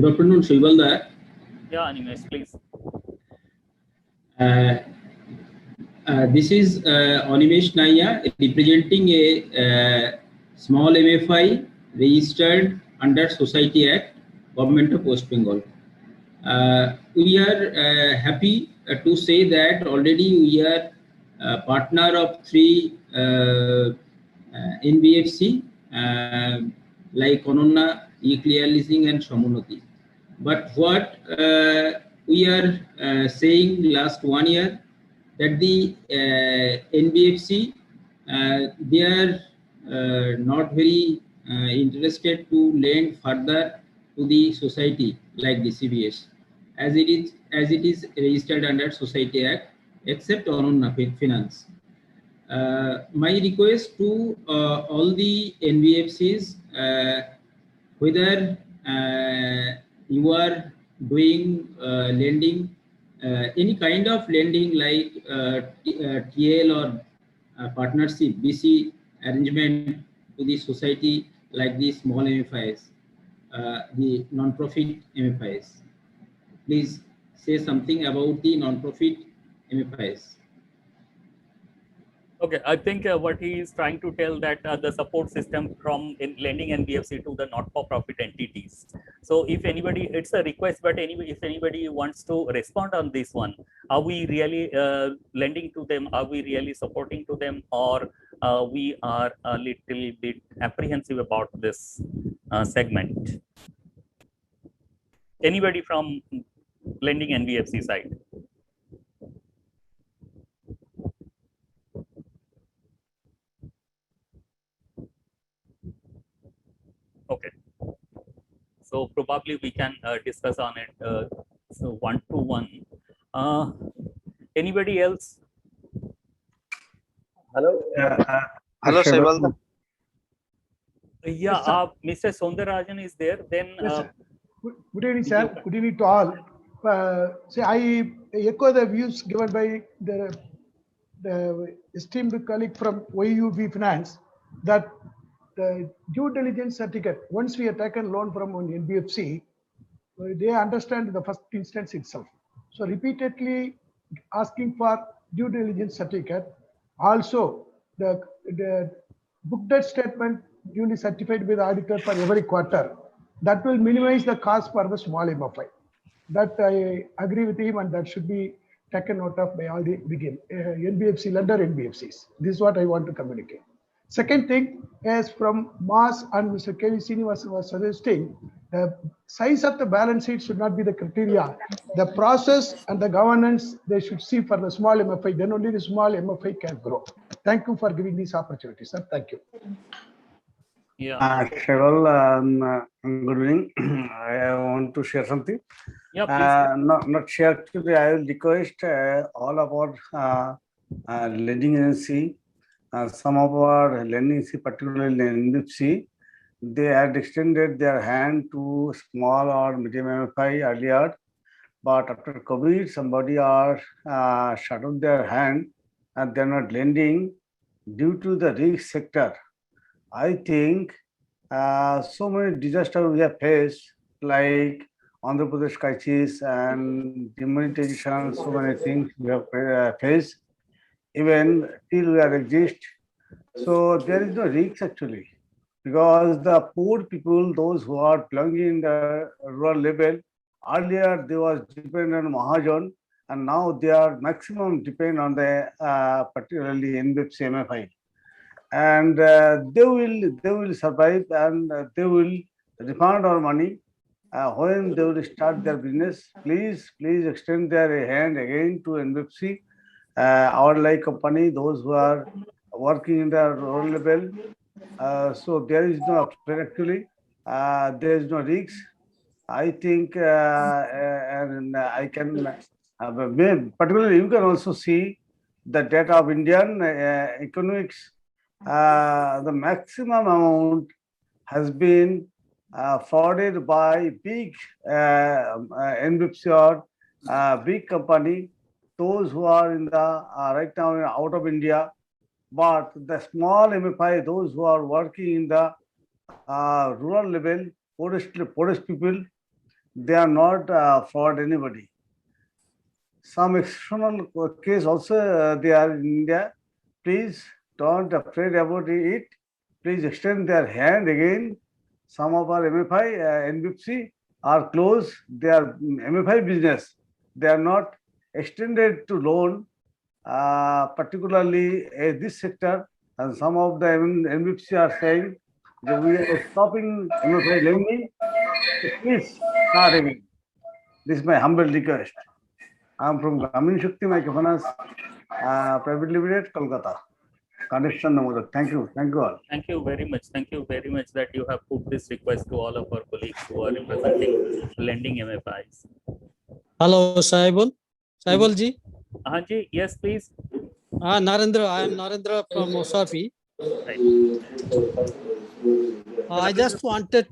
[SPEAKER 15] afternoon, Shivalda.
[SPEAKER 1] Yeah, Animesh, please.
[SPEAKER 15] This is Animesh Naya representing a small MFI registered under Society Act, Government of West Bengal. We are happy to say that already we are partner of 3 NBFC like Ononna, eClear Leasing and Samunati. But what we are saying last 1 year that the NBFC they are not very interested to lend further to the society like DCBS as it is registered under Society Act except Ononna Finance. My request to all the NBFCs, whether you are doing lending, any kind of lending like TL or partnership, BC arrangement to the society like the small MFIs, the non-profit MFIs. Please say something about the non-profit MFIs.
[SPEAKER 1] Okay, I think what he is trying to tell that the support system from lending NBFC to the not-for-profit entities. So if anybody, it's a request, but anyway, if anybody wants to respond on this one, are we really lending to them? Are we really supporting to them, or we are a little bit apprehensive about this segment? Anybody from lending NBFC side? Okay, so probably we can discuss on it so one-to-one. Anybody else?
[SPEAKER 16] Hello.
[SPEAKER 17] Hello, Shivalda.
[SPEAKER 1] Yeah, Mr. Soundarajan is there. Then.
[SPEAKER 18] Yes, good evening, sir. Good evening to all. I echo the views given by the esteemed colleague from YUB Finance that the due diligence certificate, once we have taken loan from an NBFC, they understand the first instance itself. So repeatedly asking for due diligence certificate. Also, the book debt statement duly certified by the auditor for every quarter. That will minimize the cost for the small MFI. That I agree with him, and that should be taken note of by all the big NBFC lender NBFCs. This is what I want to communicate. Second thing is from Mas and Mr. KV Srinivasan was suggesting the size of the balance sheet should not be the criteria. The process and the governance they should see for the small MFI. Then only the small MFI can grow. Thank you for giving this opportunity, sir. Thank you.
[SPEAKER 1] Yeah.
[SPEAKER 16] Cheryl, good evening. I want to share something.
[SPEAKER 1] Yeah, please.
[SPEAKER 16] Not share actually. I will request all about lending agency. Some of our lending agency, particularly NBFC, they had extended their hand to small or medium MFI earlier, but after COVID, somebody are shut off their hand and they're not lending due to the risk sector. I think so many disasters we have faced, like Andhra Pradesh crisis and demonetization, so many things we have faced. Even till we are exist, so there is no risk actually, because the poor people, those who are belonging in the rural level, earlier they was dependent on Mahajan, and now they are maximum depend on the particularly NBFC MFI, and they will survive and they will refund our money when they will start their business. Please extend their hand again to NBFC. Our like company, those who are working in the rural level, so there is no actually, there is no risk. I think, and I can, particularly you can also see the data of Indian economics. The maximum amount has been forwarded by big NBFC or big company. Those who are in the right now out of India, But the small MFI, those who are working in the rural level, poorest people, they are not fraud anybody. Some exceptional case also they are in India. Please don't afraid about it. Please extend their hand again. Some of our MFI, NBFC are closed. They are MFI business. They are not extended to loan, particularly this sector. And some of the NBFC are saying that we are stopping MFI lending. Please start again. This is my humble request. I am from Gramin Shakti Microfinance Private Limited, Kolkata. Connection number. Thank you. Thank you all.
[SPEAKER 1] Thank you very much. Thank you very much that you have put this request to all of our colleagues who are representing lending MFIs.
[SPEAKER 19] Hello, Saibul. Saibul ji.
[SPEAKER 1] Ji, yes, please.
[SPEAKER 19] Narendra, I am Narendra from Osapi. I just wanted,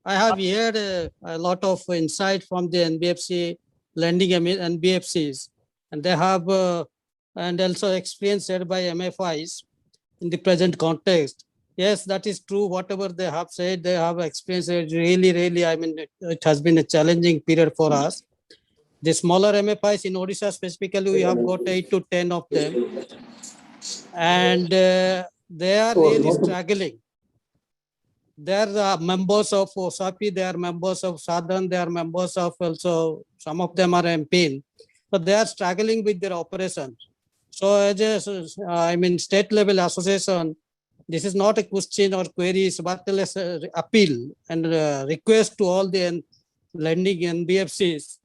[SPEAKER 19] I have heard a lot of insight from the NBFC lending NBFCs, and they have and also experience shared by MFIs in the present context. Yes, that is true. Whatever they have said, they have experienced really, I mean, it has been a challenging period for us. The smaller MFIs in Odisha specifically, we have got 8 to 10 of them. And they are really struggling. They are members of OSAPI, they are members of Sadhan, they are members of also, some of them are MPIN. But they are struggling with their operations. So as a, I mean, state level association, this is not a question or queries, but a appeal and request to all the lending NBFCs.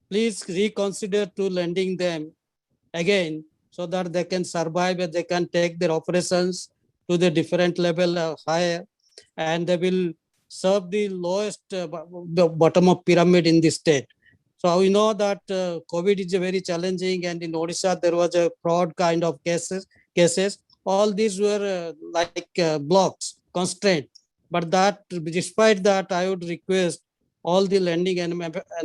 [SPEAKER 19] Please reconsider to lending them again so that they can survive and they can take their operations to the different level higher, and they will serve the lowest bottom of pyramid in the state. So we know that COVID is very challenging, and in Odisha there was a fraud kind of cases. All these were like blocks, constraint. But that, despite that, I would request all the lending and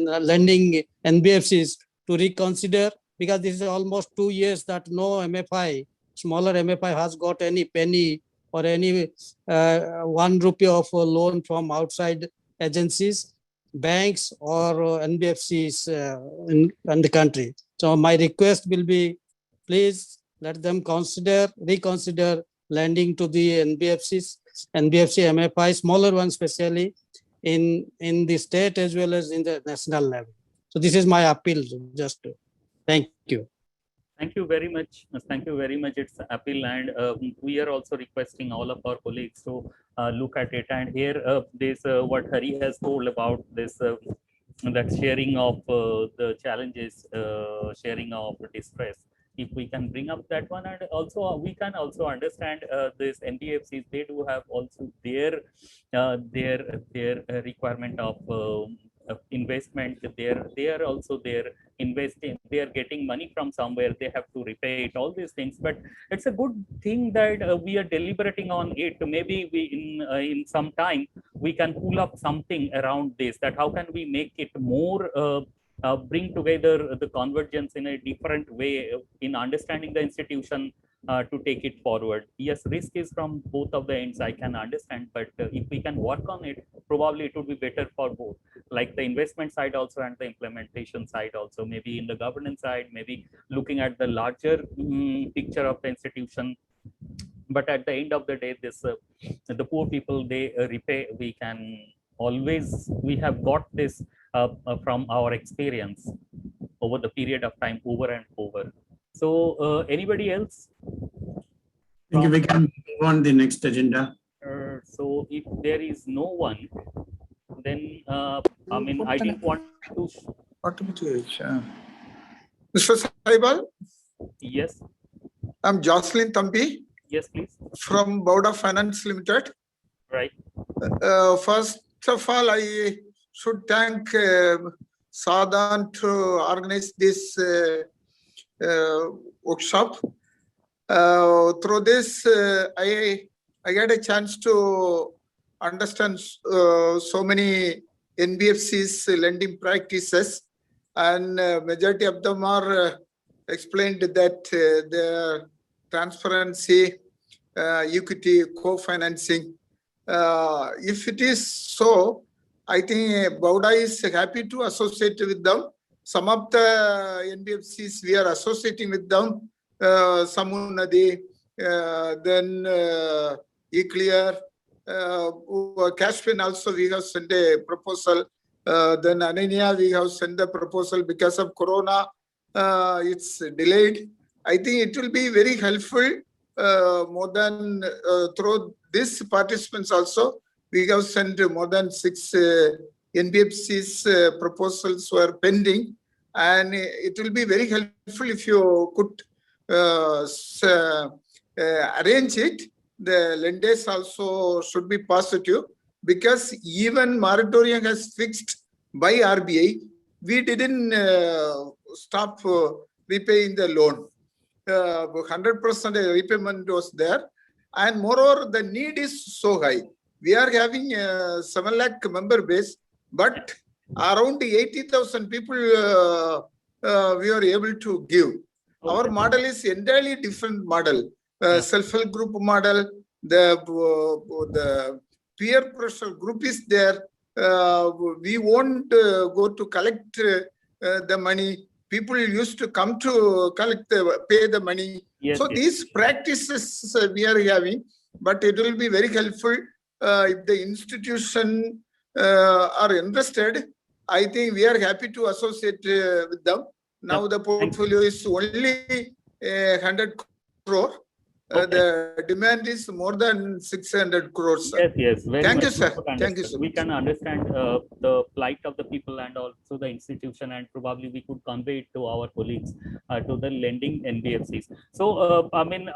[SPEAKER 19] lending NBFCs to reconsider, because this is almost 2 years that no MFI, smaller MFI has got any penny or any 1 rupee of a loan from outside agencies, banks or NBFCs in the country. So my request will be, please let them reconsider lending to the NBFCs, NBFC MFI, smaller ones especially in the state as well as in the national level. So this is my appeal. Just to thank you.
[SPEAKER 1] Thank you very much. Thank you very much. It's an appeal, and we are also requesting all of our colleagues to look at it. And here, this what Hari has told about this, that sharing of the challenges, sharing of distress. If we can bring up that one, and also we can also understand this NBFCs, they do have also their requirement of investment. They are also investing, they are getting money from somewhere, they have to repay it, all these things. But it's a good thing that we are deliberating on it. Maybe we in some time we can pull up something around this, that how can we make it more bring together the convergence in a different way in understanding the institution to take it forward. Yes, risk is from both of the ends, I can understand, but if we can work on it, probably it would be better for both, like the investment side also and the implementation side also, maybe in the governance side, maybe looking at the larger picture of the institution. But at the end of the day, this the poor people, they repay. We can always, we have got this from our experience over the period of time, over and over. So anybody else?
[SPEAKER 3] Thank you. We can move on the next agenda.
[SPEAKER 1] So if there is no one, then I mean, I didn't want to.
[SPEAKER 20] Mr. Saibal?
[SPEAKER 1] Yes.
[SPEAKER 20] I'm Jocelyn Thampi.
[SPEAKER 1] Yes, please.
[SPEAKER 20] From Board of Finance Limited.
[SPEAKER 1] Right.
[SPEAKER 20] First of all, I should thank Sadhan to organize this workshop. Through this, I get a chance to understand so many NBFCs lending practices, and majority of them are explained that they are transparency, equity, co-financing. If it is so, I think Bauda is happy to associate with them. Some of the NBFCs we are associating with them, Samunadi, then eClear, Cashfin also we have sent a proposal. Then Ananya we have sent the proposal because of Corona. It's delayed. I think it will be very helpful more than through these participants also. We have sent more than 6 NBFCs proposals were pending, and it will be very helpful if you could arrange it. The lenders also should be positive, because even moratorium has fixed by RBI. We didn't stop repaying the loan. 100% repayment was there, and moreover, the need is so high. We are having 7 lakh member base, but around 80,000 people we are able to give. Our model is entirely different model. Self-help group model, the peer pressure group is there. We won't go to collect the money. People used to come to pay the money.
[SPEAKER 1] Yes,
[SPEAKER 20] So
[SPEAKER 1] yes.
[SPEAKER 20] these practices we are having, but it will be very helpful if the institution are interested. I think we are happy to associate with them. Now the portfolio is only 100 crore. The demand is more than 600 crores. Sir.
[SPEAKER 1] Yes, yes. Very
[SPEAKER 20] Thank you,
[SPEAKER 1] much
[SPEAKER 20] sir.
[SPEAKER 1] understood.
[SPEAKER 20] Thank you, sir.
[SPEAKER 1] We can understand the plight of the people and also the institution, and probably we could convey it to our colleagues, to the lending NBFCs. So, I mean,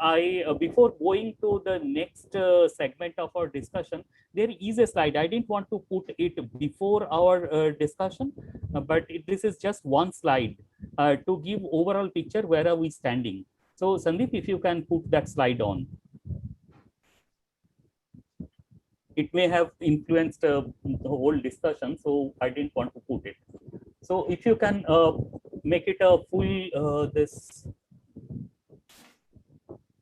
[SPEAKER 1] before going to the next segment of our discussion, there is a slide. I didn't want to put it before our discussion, but this is just one slide to give overall picture where are we standing. So, Sandeep, if you can put that slide on. It may have influenced the whole discussion, so I didn't want to put it. So, if you can make it a full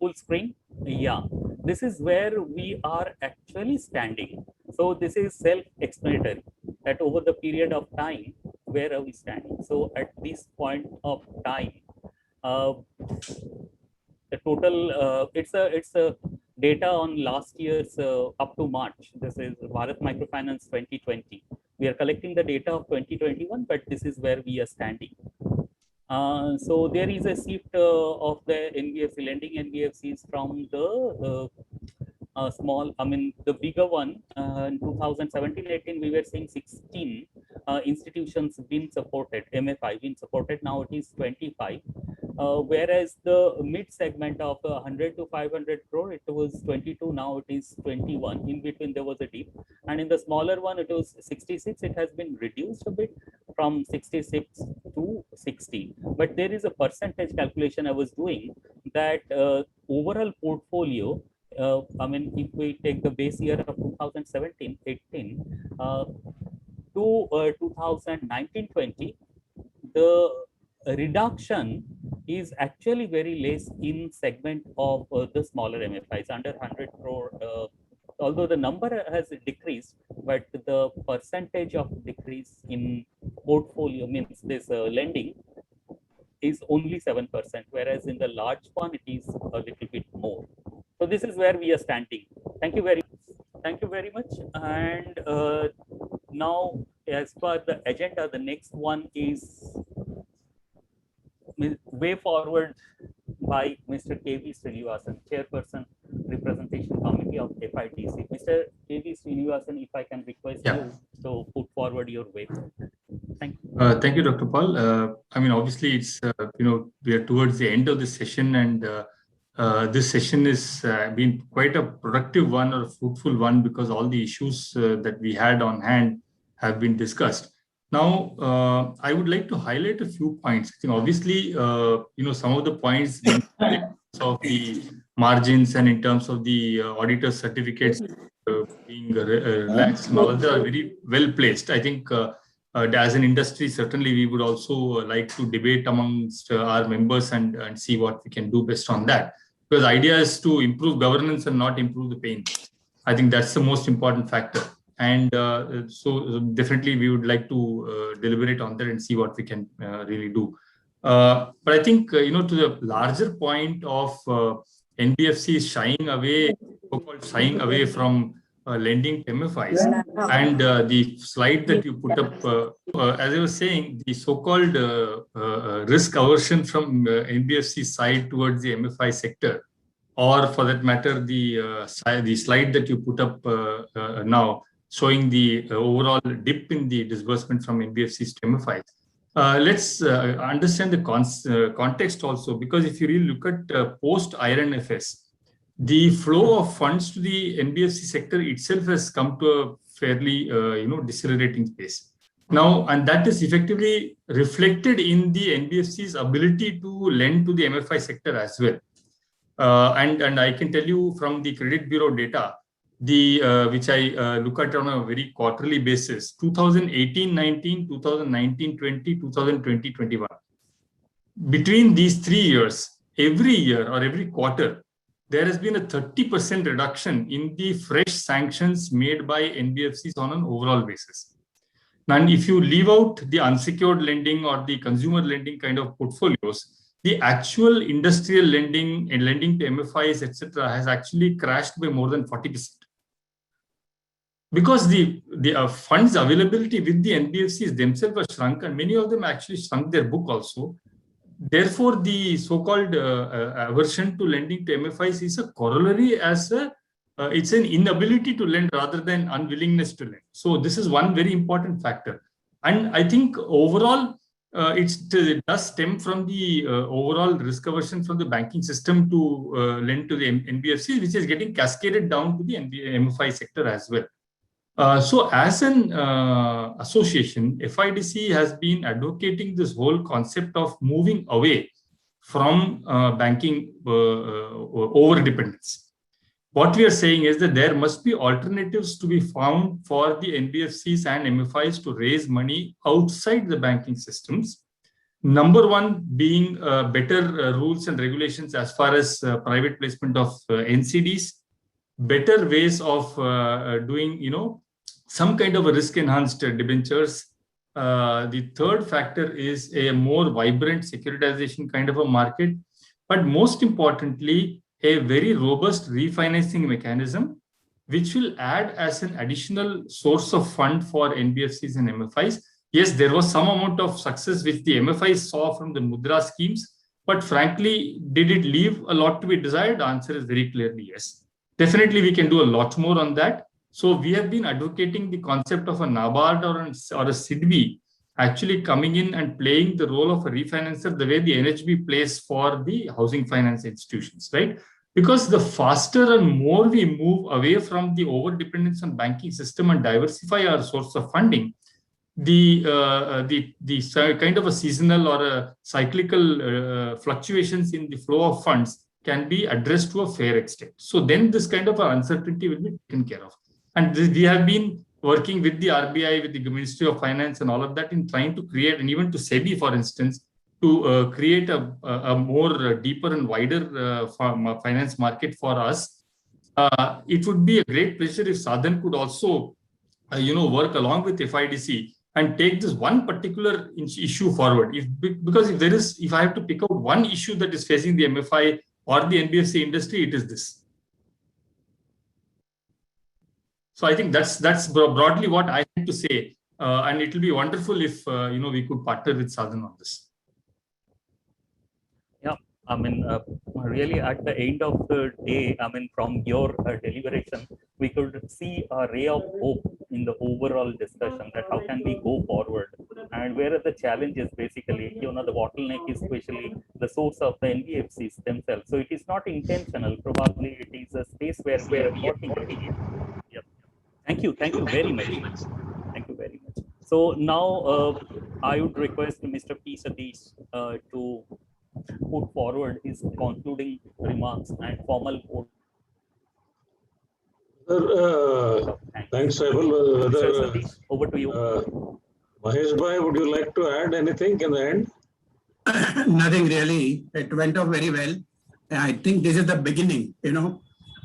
[SPEAKER 1] full screen, yeah, this is where we are actually standing. So, this is self-explanatory that over the period of time, where are we standing? So, at this point of time, the total it's a data on last year's up to March. This is Bharat Microfinance 2020. We are collecting the data of 2021, but this is where we are standing. So there is a shift of the NBFC lending NBFCs from the small, I mean the bigger one. In 2017-18 we were seeing 16 institutions being supported, MFI being supported. Now it is 25. Whereas the mid segment of 100 to 500 crore, it was 22, now it is 21. In between there was a dip, and in the smaller one it was 66. It has been reduced a bit from 66 to 60, but there is a percentage calculation I was doing that overall portfolio, I mean if we take the base year of 2017-18 to 2019-20, the reduction is actually very less in segment of the smaller MFIs under 100 crore. Although the number has decreased, but the percentage of decrease in portfolio, means this lending, is only 7%, whereas in the large one it is a little bit more. So this is where we are standing. Thank you very much. And now, as per the agenda, the next one is way forward by Mr. K.V. Srinivasan, Chairperson, Representation Committee of FIDC. Mr. K.V. Srinivasan, if I can request you to put forward your way. Thank you.
[SPEAKER 9] Thank you, Dr. Paul. I mean, obviously, it's we are towards the end of the session, and this session has been quite a productive one or a fruitful one, because all the issues that we had on hand have been discussed. Now, I would like to highlight a few points. I think obviously, some of the points in terms of the margins and in terms of the auditor certificates being relaxed and all that are very well placed. I think as an industry, certainly we would also like to debate amongst our members and see what we can do best on that. because the idea is to improve governance and not improve the pain. I think that's the most important factor. And so definitely we would like to deliberate on that and see what we can really do. But I think, to the larger point of NBFC shying away, so-called shying away from lending to MFIs, and the slide that you put up, as I was saying, the so-called risk aversion from NBFC side towards the MFI sector, or for that matter, the slide that you put up now, showing the overall dip in the disbursement from NBFCs to MFIs. Let's understand the context also, because if you really look at post-IRNFS, the flow of funds to the NBFC sector itself has come to a fairly, decelerating pace. Now, and that is effectively reflected in the NBFC's ability to lend to the MFI sector as well. And I can tell you from the credit bureau data, which I look at on a very quarterly basis, 2018-19, 2019-20, 2020-21. Between these 3 years, every year or every quarter, there has been a 30% reduction in the fresh sanctions made by NBFCs on an overall basis. And if you leave out the unsecured lending or the consumer lending kind of portfolios, the actual industrial lending and lending to MFIs, etc., has actually crashed by more than 40%. Because the funds availability with the NBFCs themselves are shrunk, and many of them actually shrunk their book also. Therefore, the so-called aversion to lending to MFIs is a corollary it's an inability to lend rather than unwillingness to lend. So this is one very important factor. And I think overall, it does stem from the overall risk aversion from the banking system to lend to the NBFCs, which is getting cascaded down to the MFI sector as well. So as an association, FIDC has been advocating this whole concept of moving away from banking over-dependence. What we are saying is that there must be alternatives to be found for the NBFCs and MFIs to raise money outside the banking systems. Number one being better rules and regulations as far as private placement of NCDs, better ways of doing, some kind of a risk-enhanced debentures. The third factor is a more vibrant securitization kind of a market, but most importantly, a very robust refinancing mechanism, which will add as an additional source of fund for NBFCs and MFIs. Yes, there was some amount of success which the MFIs saw from the Mudra schemes, but frankly, did it leave a lot to be desired? The answer is very clearly yes. Definitely, we can do a lot more on that. So we have been advocating the concept of a NABARD or a SIDBI actually coming in and playing the role of a refinancer the way the NHB plays for the housing finance institutions, right? Because the faster and more we move away from the over-dependence on banking system and diversify our source of funding, the kind of a seasonal or a cyclical fluctuations in the flow of funds can be addressed to a fair extent. So then this kind of uncertainty will be taken care of. And we have been working with the RBI, with the Ministry of Finance and all of that in trying to create, and even to SEBI, for instance, to create a more deeper and wider finance market for us. It would be a great pleasure if Sadhan could also, work along with FIDC and take this one particular issue forward. If I have to pick out one issue that is facing the MFI or the NBFC industry, it is this. So I think that's broadly what I had to say, and it will be wonderful if we could partner with Sadhan on this.
[SPEAKER 1] Yeah, I mean, really at the end of the day, I mean, from your deliberation, we could see a ray of hope in the overall discussion that how can we go forward, and where are the challenges basically, the bottleneck is especially the source of the NBFCs themselves. So it is not intentional, probably it is a space where we are working. Yep. Thank you very much. Thank you very much. So now I would request Mr. P. Satish to put forward his concluding remarks and formal vote.
[SPEAKER 21] Thanks, Saibal.
[SPEAKER 1] Over to you.
[SPEAKER 21] Mahesh Bhai, would you like to add anything in the end?
[SPEAKER 3] Nothing really. It went off very well. I think this is the beginning,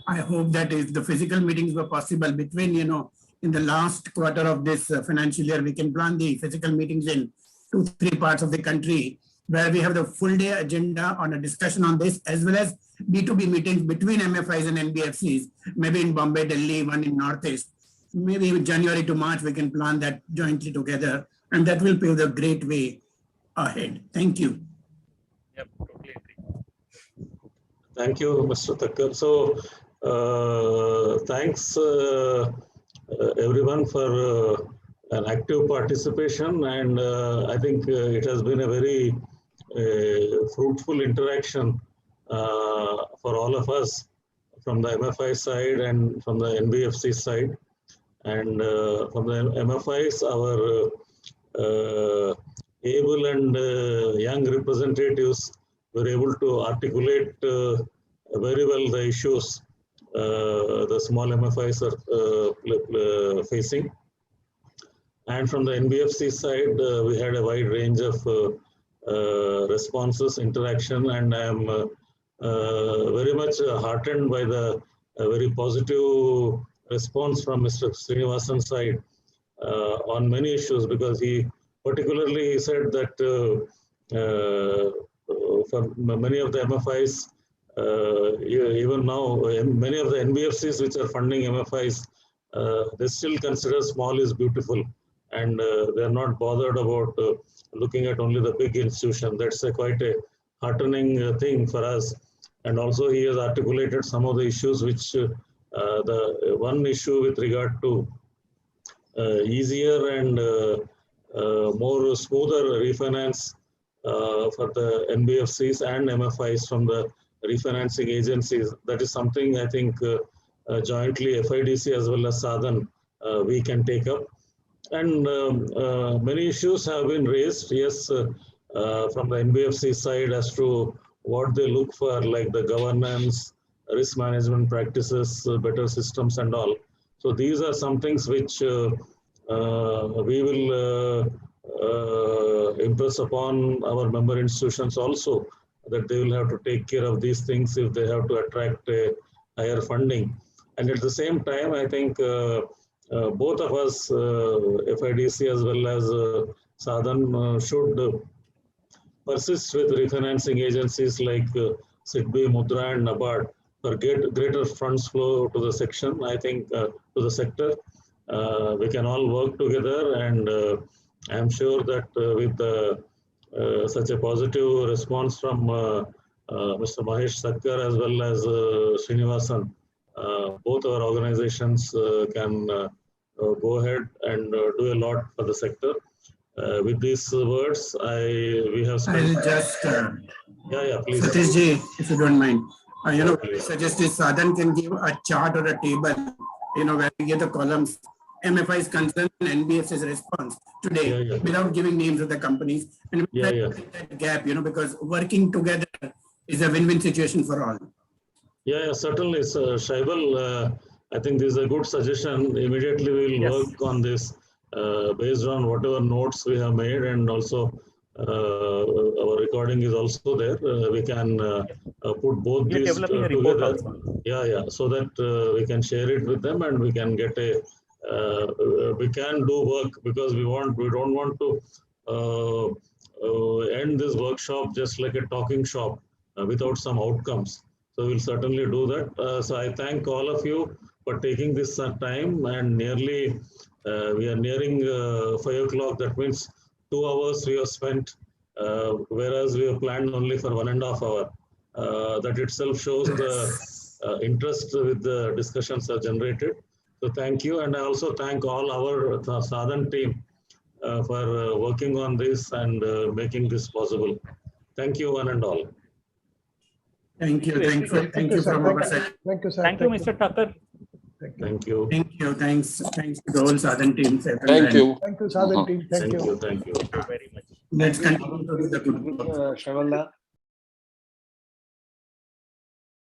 [SPEAKER 3] I hope that if the physical meetings were possible between, in the last quarter of this financial year, we can plan the physical meetings in 2-3 parts of the country where we have the full day agenda on a discussion on this, as well as B2B meetings between MFIs and NBFCs, maybe in Bombay, Delhi, one in Northeast. Maybe in January to March, we can plan that jointly together, and that will pave the great way ahead. Thank you.
[SPEAKER 1] Yep, totally agree.
[SPEAKER 21] Thank you, Mr. Thakkar. So, thanks everyone for an active participation, and I think it has been a very fruitful interaction for all of us from the MFI side and from the NBFC side. And from the MFIs, our able and young representatives were able to articulate very well the issues the small MFIs are facing. And from the NBFC side, we had a wide range of responses, interaction, and I am very much heartened by the very positive response from Mr. Srinivasan's side on many issues, because he particularly said that for many of the MFIs, even now, many of the NBFCs which are funding MFIs, they still consider small is beautiful, and they are not bothered about looking at only the big institution. That's quite a heartening thing for us. And also he has articulated some of the issues which the one issue with regard to easier and more smoother refinance for the NBFCs and MFIs from the refinancing agencies. That is something I think jointly FIDC as well as Sadhan we can take up. And many issues have been raised, yes, from the NBFC side as to what they look for, like the governance, risk management practices, better systems and all. So these are some things which we will impress upon our member institutions also, that they will have to take care of these things if they have to attract higher funding. And at the same time, I think both of us, FIDC as well as Sadhan, should persist with refinancing agencies like SIDBI, Mudra and NABARD for greater funds flow to the section, I think, to the sector. We can all work together, and I'm sure that with such a positive response from Mr. Mahesh Thakkar as well as Srinivasan, both our organizations can go ahead and do a lot for the sector. With these words, we have spent...
[SPEAKER 3] I will just,
[SPEAKER 21] please.
[SPEAKER 3] Satish ji, if you don't mind, suggest is Sadhan can give a chart or a table, where we get the columns, MFI's concern and NBFC's response today, without giving names of the companies, and that gap, because working together is a win-win situation for all.
[SPEAKER 21] Certainly, Shaibal, I think this is a good suggestion. Immediately we will work on this based on whatever notes we have made, and also our recording is also there. We can put both these together. So that we can share it with them, and we can get a we can do work, because we don't want to end this workshop just like a talking shop without some outcomes. So we'll certainly do that. So I thank all of you for taking this time, and nearly we are nearing 5 o'clock. That means 2 hours we have spent, whereas we have planned only for 1.5 hours. That itself shows the interest with the discussions are generated. So thank you, and I also thank all our Sadhan team for working on this and making this possible. Thank you, one and all.
[SPEAKER 3] Thank you. Thank you from our side.
[SPEAKER 18] Thank you, sir.
[SPEAKER 1] Thank you, Mr. Thakkar.
[SPEAKER 21] Thank you.
[SPEAKER 3] Thank you. Thanks to the whole Sadhan team.
[SPEAKER 13] Thank you.
[SPEAKER 18] Thank you, Sadhan team. Thank you.
[SPEAKER 21] Thank you
[SPEAKER 1] very much.
[SPEAKER 3] Let's continue to do the good work.
[SPEAKER 16] Shavalda.